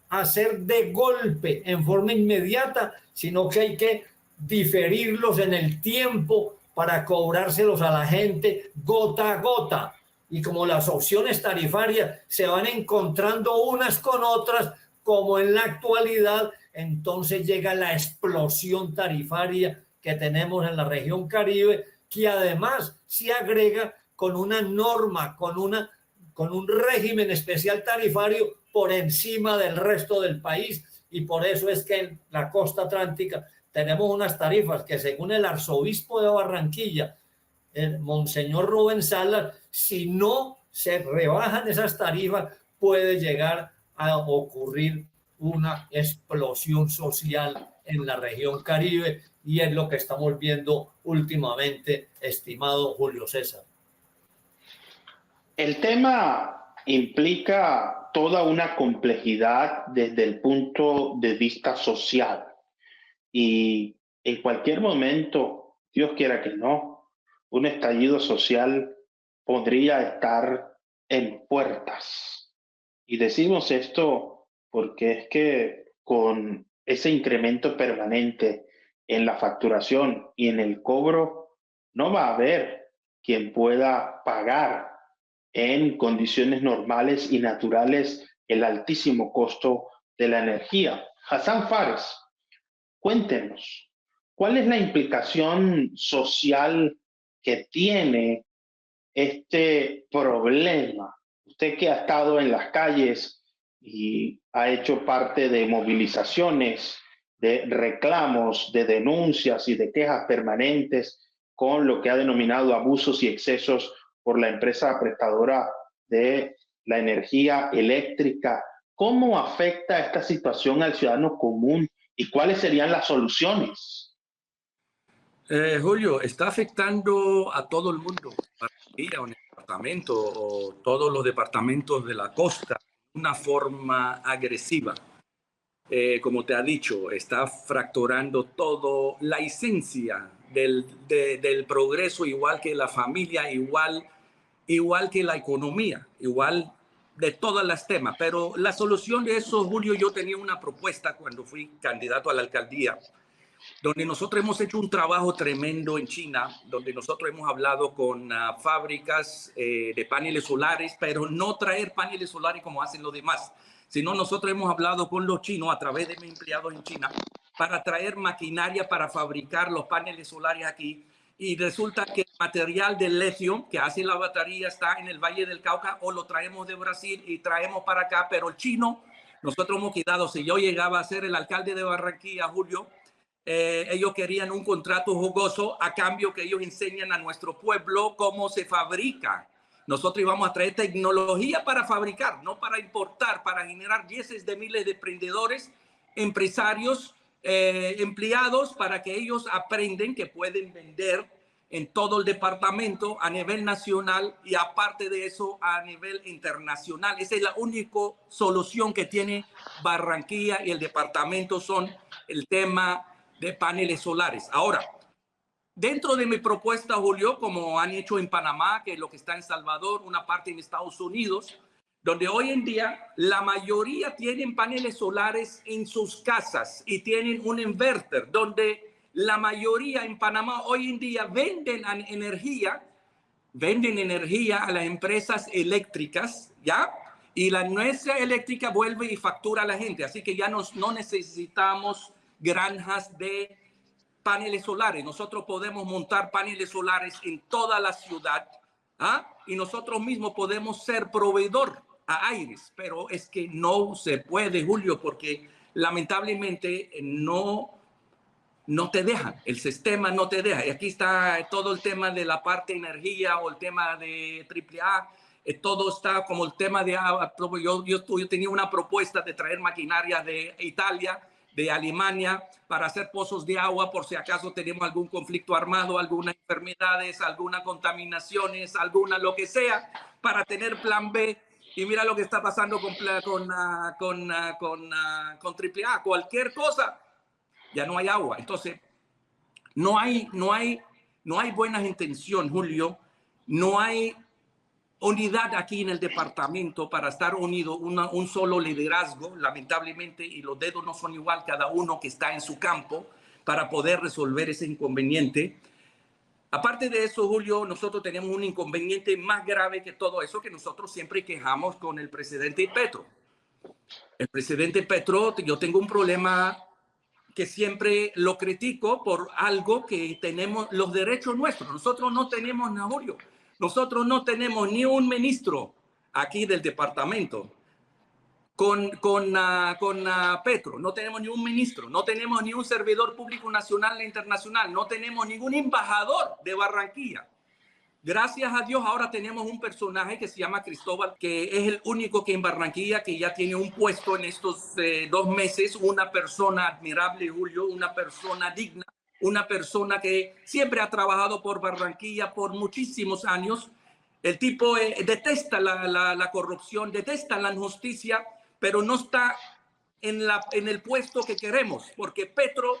hacer de golpe en forma inmediata, sino que hay que diferirlos en el tiempo para cobrárselos a la gente gota a gota. Y como las opciones tarifarias se van encontrando unas con otras, como en la actualidad, entonces llega la explosión tarifaria que tenemos en la región Caribe, que además se agrega con una norma, con un régimen especial tarifario por encima del resto del país. Y por eso es que en la costa atlántica tenemos unas tarifas que, según el arzobispo de Barranquilla, el monseñor Rubén Salas, si no se rebajan esas tarifas, puede llegar a ocurrir una explosión social en la región Caribe, y es lo que estamos viendo últimamente, estimado Julio César. El tema implica toda una complejidad desde el punto de vista social, y en cualquier momento, Dios quiera que no, un estallido social podría estar en puertas. Y decimos esto porque es que con ese incremento permanente en la facturación y en el cobro, no va a haber quien pueda pagar en condiciones normales y naturales el altísimo costo de la energía. Hassan Fares, cuéntenos, ¿cuál es la implicación social que tiene este problema? Usted que ha estado en las calles y ha hecho parte de movilizaciones, de reclamos, de denuncias y de quejas permanentes con lo que ha denominado abusos y excesos por la empresa prestadora de la energía eléctrica. ¿Cómo afecta esta situación al ciudadano común y cuáles serían las soluciones? Julio, está afectando a todo el mundo para ir a un departamento o todos los departamentos de la costa de una forma agresiva. Como te ha dicho, está fracturando todo la esencia del progreso, igual que la familia, igual que la economía, igual de todas las temas. Pero la solución de eso, Julio, yo tenía una propuesta cuando fui candidato a la alcaldía, donde nosotros hemos hecho un trabajo tremendo en China, donde nosotros hemos hablado con fábricas de paneles solares, pero no traer paneles solares como hacen los demás, sino nosotros hemos hablado con los chinos a través de mis empleados en China para traer maquinaria para fabricar los paneles solares aquí. Y resulta que el material del litio que hace la batería está en el Valle del Cauca, o lo traemos de Brasil y traemos para acá, pero el chino, nosotros hemos quedado, si yo llegaba a ser el alcalde de Barranquilla, Julio, ellos querían un contrato jugoso a cambio que ellos enseñan a nuestro pueblo cómo se fabrica. Nosotros íbamos a traer tecnología para fabricar, no para importar, para generar dieces de miles de emprendedores, empresarios, empleados, para que ellos aprenden que pueden vender en todo el departamento a nivel nacional y aparte de eso a nivel internacional. Esa es la única solución que tiene Barranquilla y el departamento son el tema de paneles solares. Ahora, dentro de mi propuesta, Julio, como han hecho en Panamá, que es lo que está en Salvador, una parte en Estados Unidos, donde hoy en día la mayoría tienen paneles solares en sus casas y tienen un inverter, donde la mayoría en Panamá hoy en día venden energía a las empresas eléctricas, ¿ya? Y la nuestra eléctrica vuelve y factura a la gente. Así que ya no necesitamos granjas de paneles solares. Nosotros podemos montar paneles solares en toda la ciudad, ¿ah? Y nosotros mismos podemos ser proveedor a Aires, pero es que no se puede, Julio, porque lamentablemente no te dejan, el sistema no te deja. Y aquí está todo el tema de la parte de energía o el tema de AAA, todo está como el tema de agua. Yo tenía una propuesta de traer maquinaria de Italia, de Alemania, para hacer pozos de agua por si acaso tenemos algún conflicto armado, algunas enfermedades, algunas contaminaciones, alguna lo que sea, para tener plan B. Y mira lo que está pasando con AAA, cualquier cosa. Ya no hay agua. Entonces, no hay buenas intenciones, Julio. No hay unidad aquí en el departamento para estar unido, un solo liderazgo, lamentablemente, y los dedos no son igual cada uno que está en su campo para poder resolver ese inconveniente. Aparte de eso, Julio, nosotros tenemos un inconveniente más grave que todo eso, que nosotros siempre quejamos con el presidente Petro. El presidente Petro, yo tengo un problema que siempre lo critico por algo que tenemos los derechos nuestros. Nosotros no tenemos, Julio, nosotros no tenemos ni un ministro aquí del departamento con Petro. No tenemos ni un ministro, no tenemos ni un servidor público nacional e internacional, no tenemos ningún embajador de Barranquilla. Gracias a Dios ahora tenemos un personaje que se llama Cristóbal, que es el único que en Barranquilla que ya tiene un puesto en estos 2 meses, una persona admirable, Julio, una persona digna, una persona que siempre ha trabajado por Barranquilla por muchísimos años. El tipo detesta la corrupción, detesta la injusticia, pero no está en el puesto que queremos, porque Petro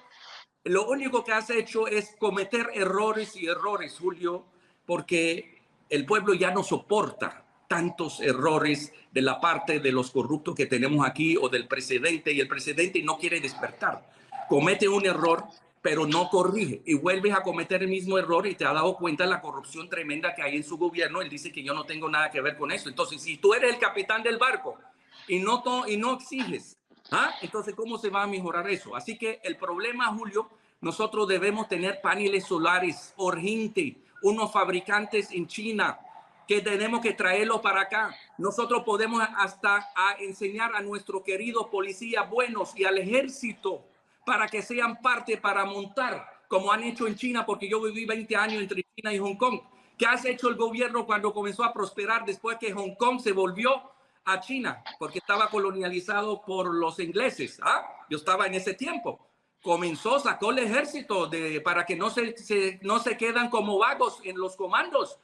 lo único que ha hecho es cometer errores y errores, Julio, porque el pueblo ya no soporta tantos errores de la parte de los corruptos que tenemos aquí o del presidente, y el presidente no quiere despertar. Comete un error, pero no corrige y vuelves a cometer el mismo error y te has dado cuenta de la corrupción tremenda que hay en su gobierno. Él dice que yo no tengo nada que ver con eso. Entonces, si tú eres el capitán del barco y no exiges, entonces, ¿cómo se va a mejorar eso? Así que el problema, Julio, nosotros debemos tener paneles solares urgentes, unos fabricantes en China que tenemos que traerlos para acá. Nosotros podemos hasta enseñar a nuestros queridos policías buenos y al ejército para que sean parte para montar, como han hecho en China, porque yo viví 20 años entre China y Hong Kong. ¿Qué ha hecho el gobierno cuando comenzó a prosperar después que Hong Kong se volvió a China? Porque estaba colonializado por los ingleses. Yo estaba en ese tiempo. Sacó el ejército para que no se quedan como vagos en los comandos.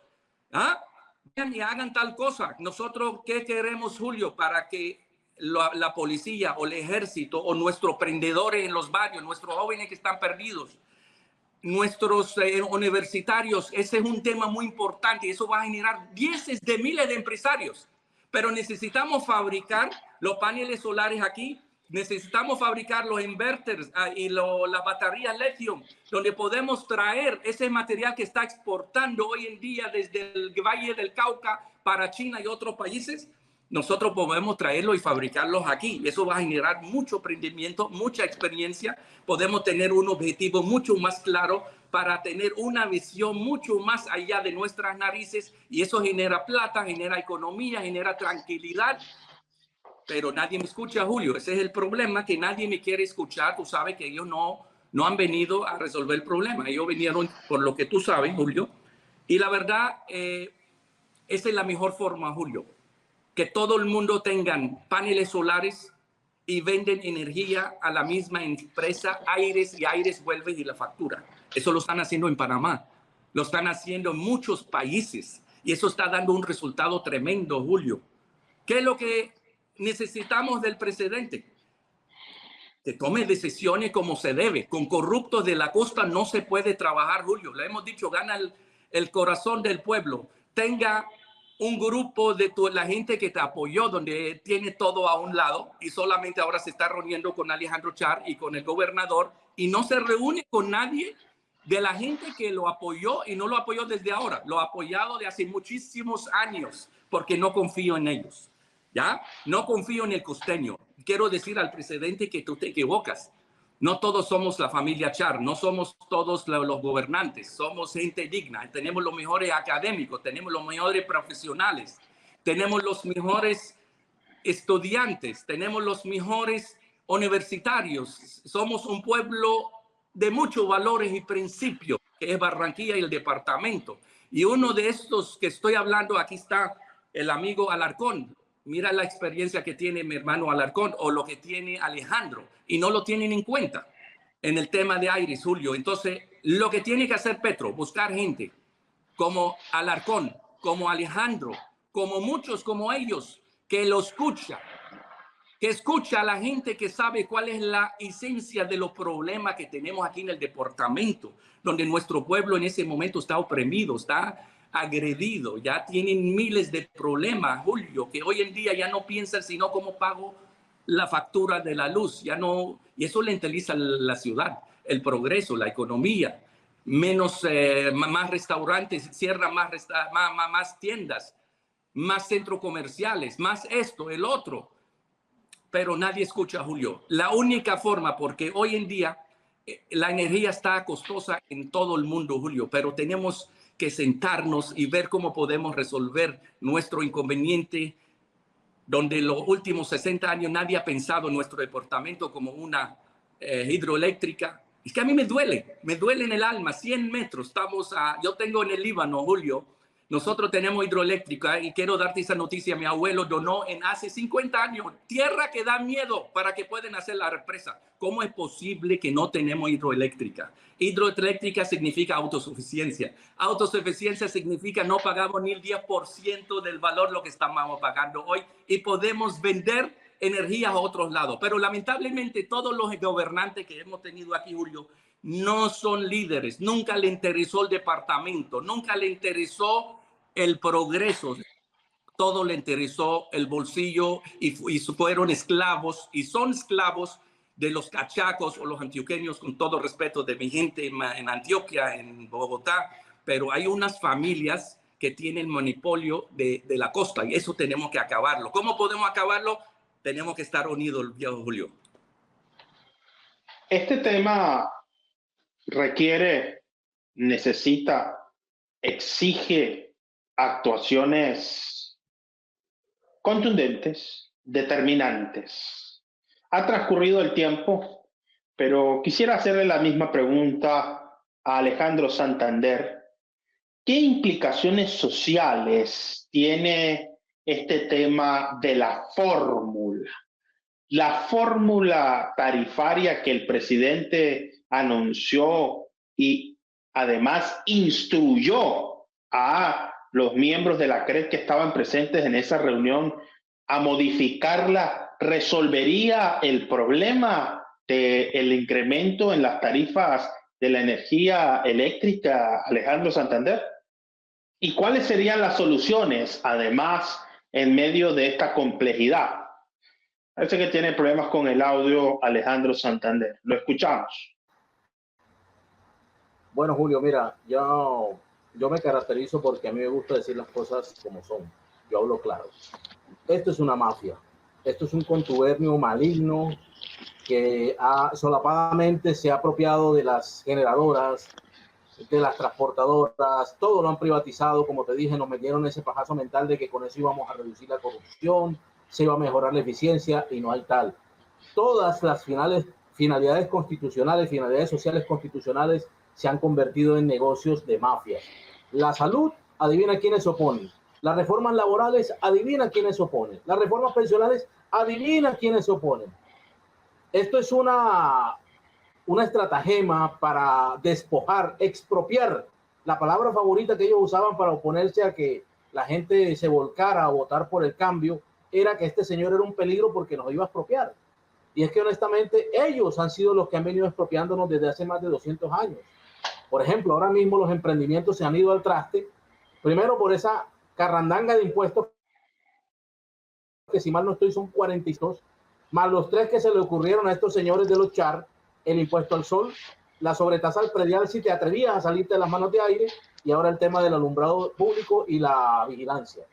Y hagan tal cosa. Nosotros, ¿qué queremos, Julio? Para que la policía o el ejército o nuestros prendedores en los barrios, nuestros jóvenes que están perdidos, nuestros universitarios, ese es un tema muy importante y eso va a generar dieces de miles de empresarios. Pero necesitamos fabricar los paneles solares aquí. Necesitamos fabricar los inverters y las baterías lithium, donde podemos traer ese material que está exportando hoy en día desde el Valle del Cauca para China y otros países. Nosotros podemos traerlo y fabricarlos aquí. Eso va a generar mucho emprendimiento, mucha experiencia. Podemos tener un objetivo mucho más claro para tener una visión mucho más allá de nuestras narices y eso genera plata, genera economía, genera tranquilidad. Pero nadie me escucha, Julio. Ese es el problema, que nadie me quiere escuchar. Tú sabes que ellos no han venido a resolver el problema. Ellos vinieron por lo que tú sabes, Julio. Y la verdad, esa es la mejor forma, Julio. Que todo el mundo tengan paneles solares y venden energía a la misma empresa Aires y Aires vuelve y la factura. Eso lo están haciendo en Panamá. Lo están haciendo en muchos países y eso está dando un resultado tremendo, Julio. ¿Qué es lo que necesitamos del presidente? Que tome decisiones como se debe. Con corruptos de la costa no se puede trabajar, Julio. Le hemos dicho, gana el corazón del pueblo. Tenga un grupo de la gente que te apoyó, donde tiene todo a un lado y solamente ahora se está reuniendo con Alejandro Char y con el gobernador y no se reúne con nadie de la gente que lo apoyó y no lo apoyó desde ahora. Lo ha apoyado de hace muchísimos años porque no confío en ellos. ¿Ya? No confío en el costeño. Quiero decir al presidente que tú te equivocas. No todos somos la familia Char, no somos todos los gobernantes, somos gente digna. Tenemos los mejores académicos, tenemos los mejores profesionales, tenemos los mejores estudiantes, tenemos los mejores universitarios. Somos un pueblo de muchos valores y principios, que es Barranquilla y el departamento. Y uno de estos que estoy hablando, aquí está el amigo Alarcón. Mira la experiencia que tiene mi hermano Alarcón o lo que tiene Alejandro y no lo tienen en cuenta en el tema de Iris, Julio. Entonces, lo que tiene que hacer Petro, buscar gente como Alarcón, como Alejandro, como muchos como ellos, que lo escucha, que escucha a la gente que sabe cuál es la esencia de los problemas que tenemos aquí en el departamento, donde nuestro pueblo en ese momento está oprimido, está agredido, ya tienen miles de problemas, Julio, que hoy en día ya no piensan sino cómo pago la factura de la luz, ya no, y eso lentiliza la ciudad, el progreso, la economía, más restaurantes, cierran más tiendas, más centros comerciales, más esto, el otro, pero nadie escucha, Julio. La única forma, porque hoy en día la energía está costosa en todo el mundo, Julio, pero tenemos que sentarnos y ver cómo podemos resolver nuestro inconveniente, donde los últimos 60 años nadie ha pensado en nuestro departamento como una hidroeléctrica. Es que a mí me duele en el alma, 100 metros. Yo tengo en el Líbano, Julio, nosotros tenemos hidroeléctrica y quiero darte esa noticia. Mi abuelo donó hace 50 años tierra que da miedo para que puedan hacer la represa. ¿Cómo es posible que no tenemos hidroeléctrica? Hidroeléctrica significa autosuficiencia. Autosuficiencia significa no pagamos ni el 10% del valor lo que estamos pagando hoy y podemos vender energía a otros lados. Pero lamentablemente todos los gobernantes que hemos tenido aquí, Julio, no son líderes. Nunca le interesó el departamento, nunca le interesó el progreso. Todo le interesó el bolsillo y fueron esclavos y son esclavos de los cachacos o los antioqueños, con todo respeto de mi gente en Antioquia, en Bogotá, pero hay unas familias que tienen monopolio de la costa y eso tenemos que acabarlo. ¿Cómo podemos acabarlo? Tenemos que estar unidos, viejo Julio. Este tema necesita, exige actuaciones contundentes, determinantes. Ha transcurrido el tiempo, pero quisiera hacerle la misma pregunta a Alejandro Santander. ¿Qué implicaciones sociales tiene este tema de la fórmula? La fórmula tarifaria que el presidente anunció y además instruyó a los miembros de la CREC que estaban presentes en esa reunión a modificarla, ¿resolvería el problema del incremento en las tarifas de la energía eléctrica, Alejandro Santander? ¿Y cuáles serían las soluciones, además, en medio de esta complejidad? Parece que tiene problemas con el audio Alejandro Santander. Lo escuchamos. Bueno, Julio, mira, yo me caracterizo porque a mí me gusta decir las cosas como son. Yo hablo claro. Esto es una mafia. Esto es un contubernio maligno que solapadamente se ha apropiado de las generadoras, de las transportadoras. Todo lo han privatizado. Como te dije, nos metieron ese pajazo mental de que con eso íbamos a reducir la corrupción, se iba a mejorar la eficiencia y no hay tal. Todas las finalidades constitucionales, finalidades sociales constitucionales se han convertido en negocios de mafias. La salud, adivina quiénes se oponen. Las reformas laborales, adivina quiénes se oponen. Las reformas pensionales, adivina quiénes se oponen. Esto es una estratagema para despojar, expropiar La palabra favorita que ellos usaban para oponerse a que la gente se volcara a votar por el cambio era que este señor era un peligro porque nos iba a expropiar. Y es que honestamente ellos han sido los que han venido expropiándonos desde hace más de 200 años. Por ejemplo, ahora mismo los emprendimientos se han ido al traste, primero por esa carrandanga de impuestos, que si mal no estoy son 42, más los 3 que se le ocurrieron a estos señores de los char, el impuesto al sol, la sobretasa al predial si te atrevías a salirte de las manos de aire, y ahora el tema del alumbrado público y la vigilancia,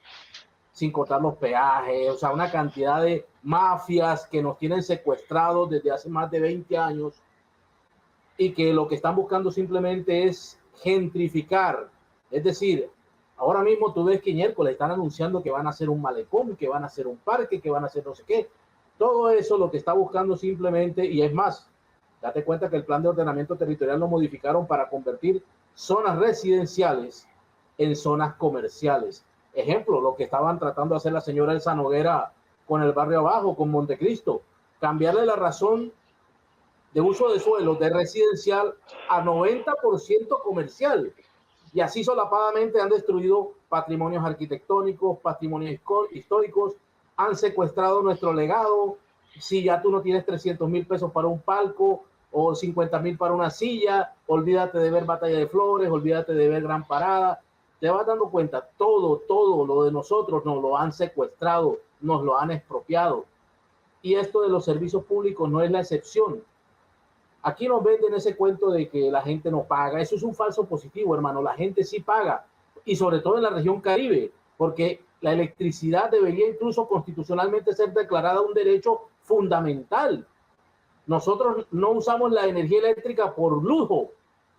sin cortar los peajes, o sea, una cantidad de mafias que nos tienen secuestrados desde hace más de 20 años y que lo que están buscando simplemente es gentrificar. Es decir, ahora mismo tú ves que miércoles están anunciando que van a hacer un malecón, que van a hacer un parque, que van a hacer no sé qué. Todo eso lo que está buscando simplemente, y es más, date cuenta que el plan de ordenamiento territorial lo modificaron para convertir zonas residenciales en zonas comerciales. Ejemplo, lo que estaban tratando de hacer la señora Elsa Noguera con el barrio abajo, con Montecristo, cambiarle la razón de uso de suelo de residencial a 90% comercial. Y así solapadamente han destruido patrimonios arquitectónicos, patrimonios históricos, han secuestrado nuestro legado. Si ya tú no tienes 300,000 pesos para un palco o 50,000 para una silla, olvídate de ver Batalla de Flores, olvídate de ver Gran Parada. Te vas dando cuenta, todo lo de nosotros nos lo han secuestrado, nos lo han expropiado. Y esto de los servicios públicos no es la excepción. Aquí nos venden ese cuento de que la gente no paga. Eso es un falso positivo, hermano. La gente sí paga. Y sobre todo en la región Caribe, porque la electricidad debería incluso constitucionalmente ser declarada un derecho fundamental. Nosotros no usamos la energía eléctrica por lujo,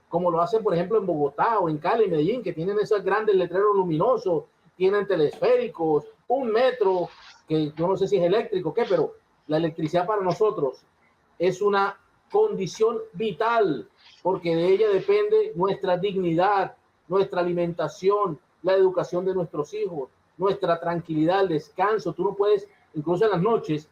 como lo hacen, por ejemplo, en Bogotá o en Cali, Medellín, que tienen esos grandes letreros luminosos, tienen telesféricos, un metro, que yo no sé si es eléctrico o qué, pero la electricidad para nosotros es una condición vital, porque de ella depende nuestra dignidad, nuestra alimentación, la educación de nuestros hijos, nuestra tranquilidad, el descanso. Tú no puedes, incluso en las noches,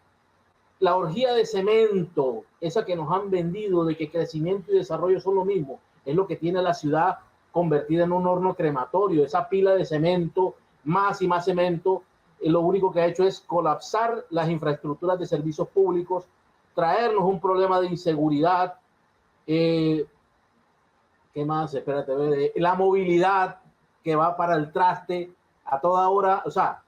la orgía de cemento, esa que nos han vendido de que crecimiento y desarrollo son lo mismo, es lo que tiene la ciudad convertida en un horno crematorio. Esa pila de cemento, más y más cemento, lo único que ha hecho es colapsar las infraestructuras de servicios públicos, traernos un problema de inseguridad, ¿qué más? Espérate, la movilidad que va para el traste a toda hora. O sea,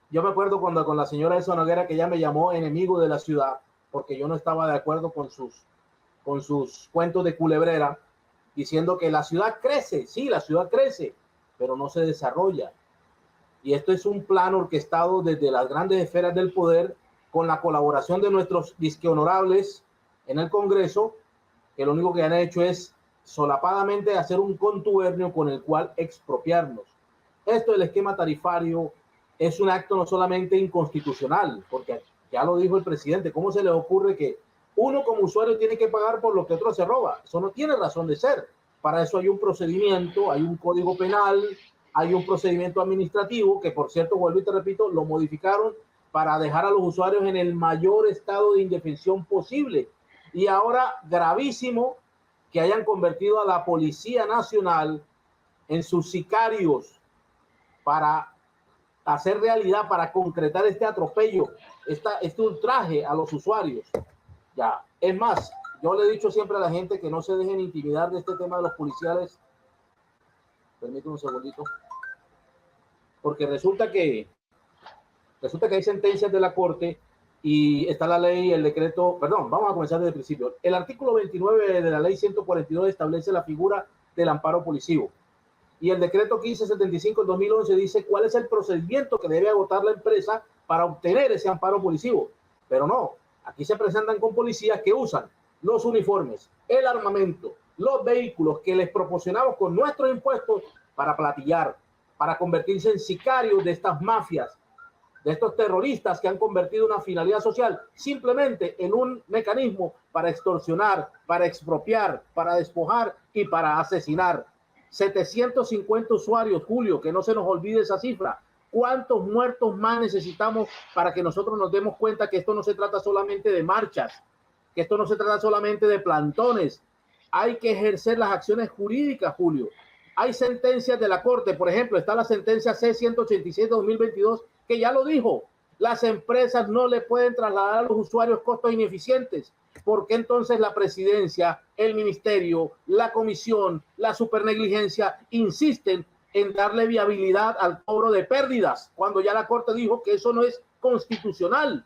yo me acuerdo cuando con la señora Elsa Noguera, que ella me llamó enemigo de la ciudad, porque yo no estaba de acuerdo con sus cuentos de culebrera, diciendo que la ciudad crece. Sí, la ciudad crece, pero no se desarrolla. Y esto es un plan orquestado desde las grandes esferas del poder, con la colaboración de nuestros disque honorables en el Congreso, que lo único que han hecho es solapadamente hacer un contubernio con el cual expropiarnos. Esto del esquema tarifario es un acto no solamente inconstitucional, porque ya lo dijo el presidente, ¿cómo se le ocurre que uno como usuario tiene que pagar por lo que otro se roba? Eso no tiene razón de ser. Para eso hay un procedimiento, hay un código penal, hay un procedimiento administrativo, que por cierto, vuelvo y te repito, lo modificaron para dejar a los usuarios en el mayor estado de indefensión posible. Y ahora, gravísimo, que hayan convertido a la Policía Nacional en sus sicarios para hacer realidad, para concretar este atropello, este ultraje a los usuarios. Ya, es más, yo le he dicho siempre a la gente que no se dejen intimidar de este tema de los policiales. Permítame un segundito. Porque resulta que hay sentencias de la Corte y está la ley, el decreto, perdón, vamos a comenzar desde el principio. El artículo 29 de la ley 142 establece la figura del amparo policivo. Y el decreto 1575 del 2011 dice cuál es el procedimiento que debe agotar la empresa para obtener ese amparo policivo. Pero no, aquí se presentan con policías que usan los uniformes, el armamento, los vehículos que les proporcionamos con nuestros impuestos para platillar, para convertirse en sicarios de estas mafias, de estos terroristas que han convertido una finalidad social simplemente en un mecanismo para extorsionar, para expropiar, para despojar y para asesinar. 750 usuarios, Julio, que no se nos olvide esa cifra. ¿Cuántos muertos más necesitamos para que nosotros nos demos cuenta que esto no se trata solamente de marchas, que esto no se trata solamente de plantones? Hay que ejercer las acciones jurídicas, Julio. Hay sentencias de la Corte, por ejemplo, está la sentencia C-187-2022, que ya lo dijo. Las empresas no le pueden trasladar a los usuarios costos ineficientes. ¿Por qué entonces la presidencia, el ministerio, la comisión, la supernegligencia insisten en darle viabilidad al cobro de pérdidas cuando ya la Corte dijo que eso no es constitucional?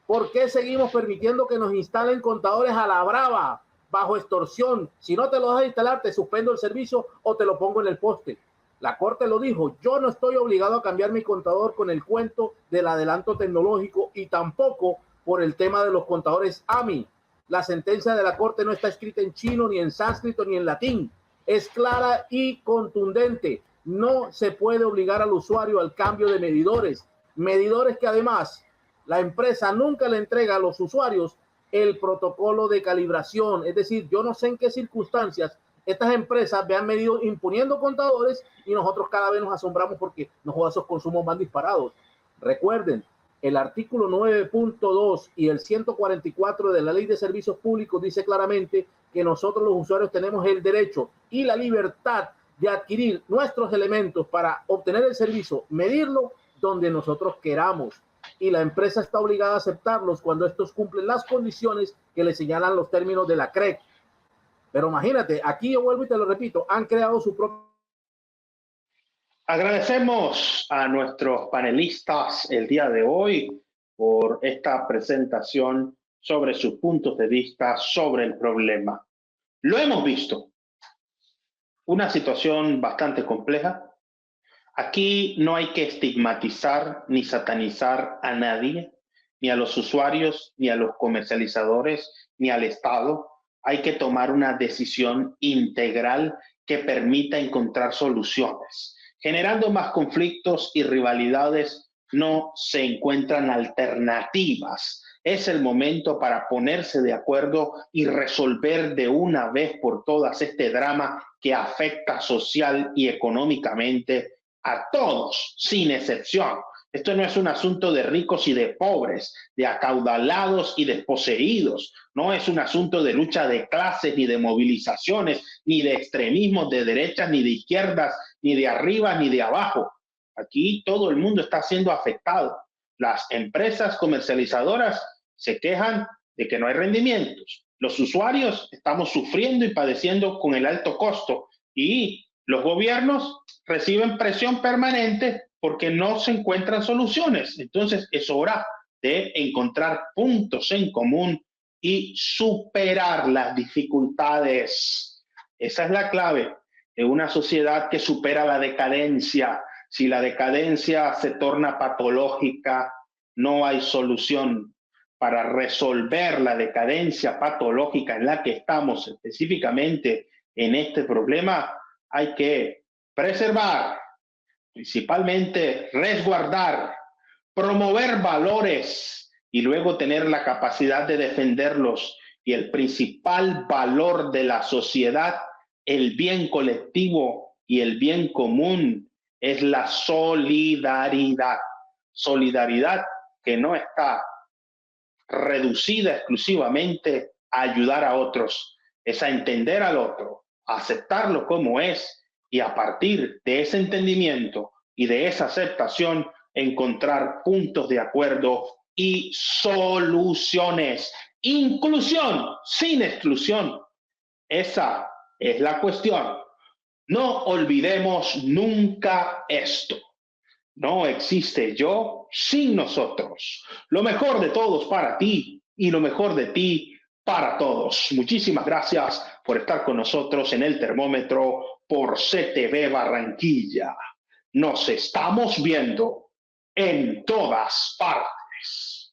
¿Por qué seguimos permitiendo que nos instalen contadores a la brava, bajo extorsión? Si no te lo dejas instalar, te suspendo el servicio o te lo pongo en el poste. La Corte lo dijo, yo no estoy obligado a cambiar mi contador con el cuento del adelanto tecnológico y tampoco por el tema de los contadores AMI. La sentencia de la Corte no está escrita en chino, ni en sánscrito, ni en latín. Es clara y contundente. No se puede obligar al usuario al cambio de medidores. Medidores que además la empresa nunca le entrega a los usuarios el protocolo de calibración. Es decir, yo no sé en qué circunstancias estas empresas vean medido imponiendo contadores y nosotros cada vez nos asombramos porque esos consumos van disparados. Recuerden, el artículo 9.2 y el 144 de la Ley de Servicios Públicos dice claramente que nosotros los usuarios tenemos el derecho y la libertad de adquirir nuestros elementos para obtener el servicio, medirlo donde nosotros queramos. Y la empresa está obligada a aceptarlos cuando estos cumplen las condiciones que le señalan los términos de la CREC. Pero imagínate, aquí yo vuelvo y te lo repito, han creado su propio... Agradecemos a nuestros panelistas el día de hoy por esta presentación sobre sus puntos de vista sobre el problema. Lo hemos visto, una situación bastante compleja. Aquí no hay que estigmatizar ni satanizar a nadie, ni a los usuarios, ni a los comercializadores, ni al Estado. Hay que tomar una decisión integral que permita encontrar soluciones. Generando más conflictos y rivalidades, no se encuentran alternativas. Es el momento para ponerse de acuerdo y resolver de una vez por todas este drama que afecta social y económicamente a todos, sin excepción. Esto no es un asunto de ricos y de pobres, de acaudalados y desposeídos. No es un asunto de lucha de clases, ni de movilizaciones, ni de extremismos de derechas, ni de izquierdas, ni de arriba, ni de abajo. Aquí todo el mundo está siendo afectado. Las empresas comercializadoras se quejan de que no hay rendimientos. Los usuarios estamos sufriendo y padeciendo con el alto costo. Y los gobiernos reciben presión permanente porque no se encuentran soluciones. Entonces es hora de encontrar puntos en común y superar las dificultades. Esa es la clave de una sociedad que supera la decadencia. Si la decadencia se torna patológica, no hay solución. Para resolver la decadencia patológica en la que estamos específicamente en este problema, hay que preservar, principalmente resguardar, promover valores y luego tener la capacidad de defenderlos. Y el principal valor de la sociedad, el bien colectivo y el bien común, es la solidaridad. Solidaridad que no está reducida exclusivamente a ayudar a otros, es a entender al otro, a aceptarlo como es y a partir de ese entendimiento y de esa aceptación encontrar puntos de acuerdo y soluciones. Inclusión sin exclusión. Esa es la cuestión. No olvidemos nunca esto. No existe yo sin nosotros. Lo mejor de todos para ti y lo mejor de ti para todos. Muchísimas gracias por estar con nosotros en El Termómetro por CTV Barranquilla. Nos estamos viendo en todas partes.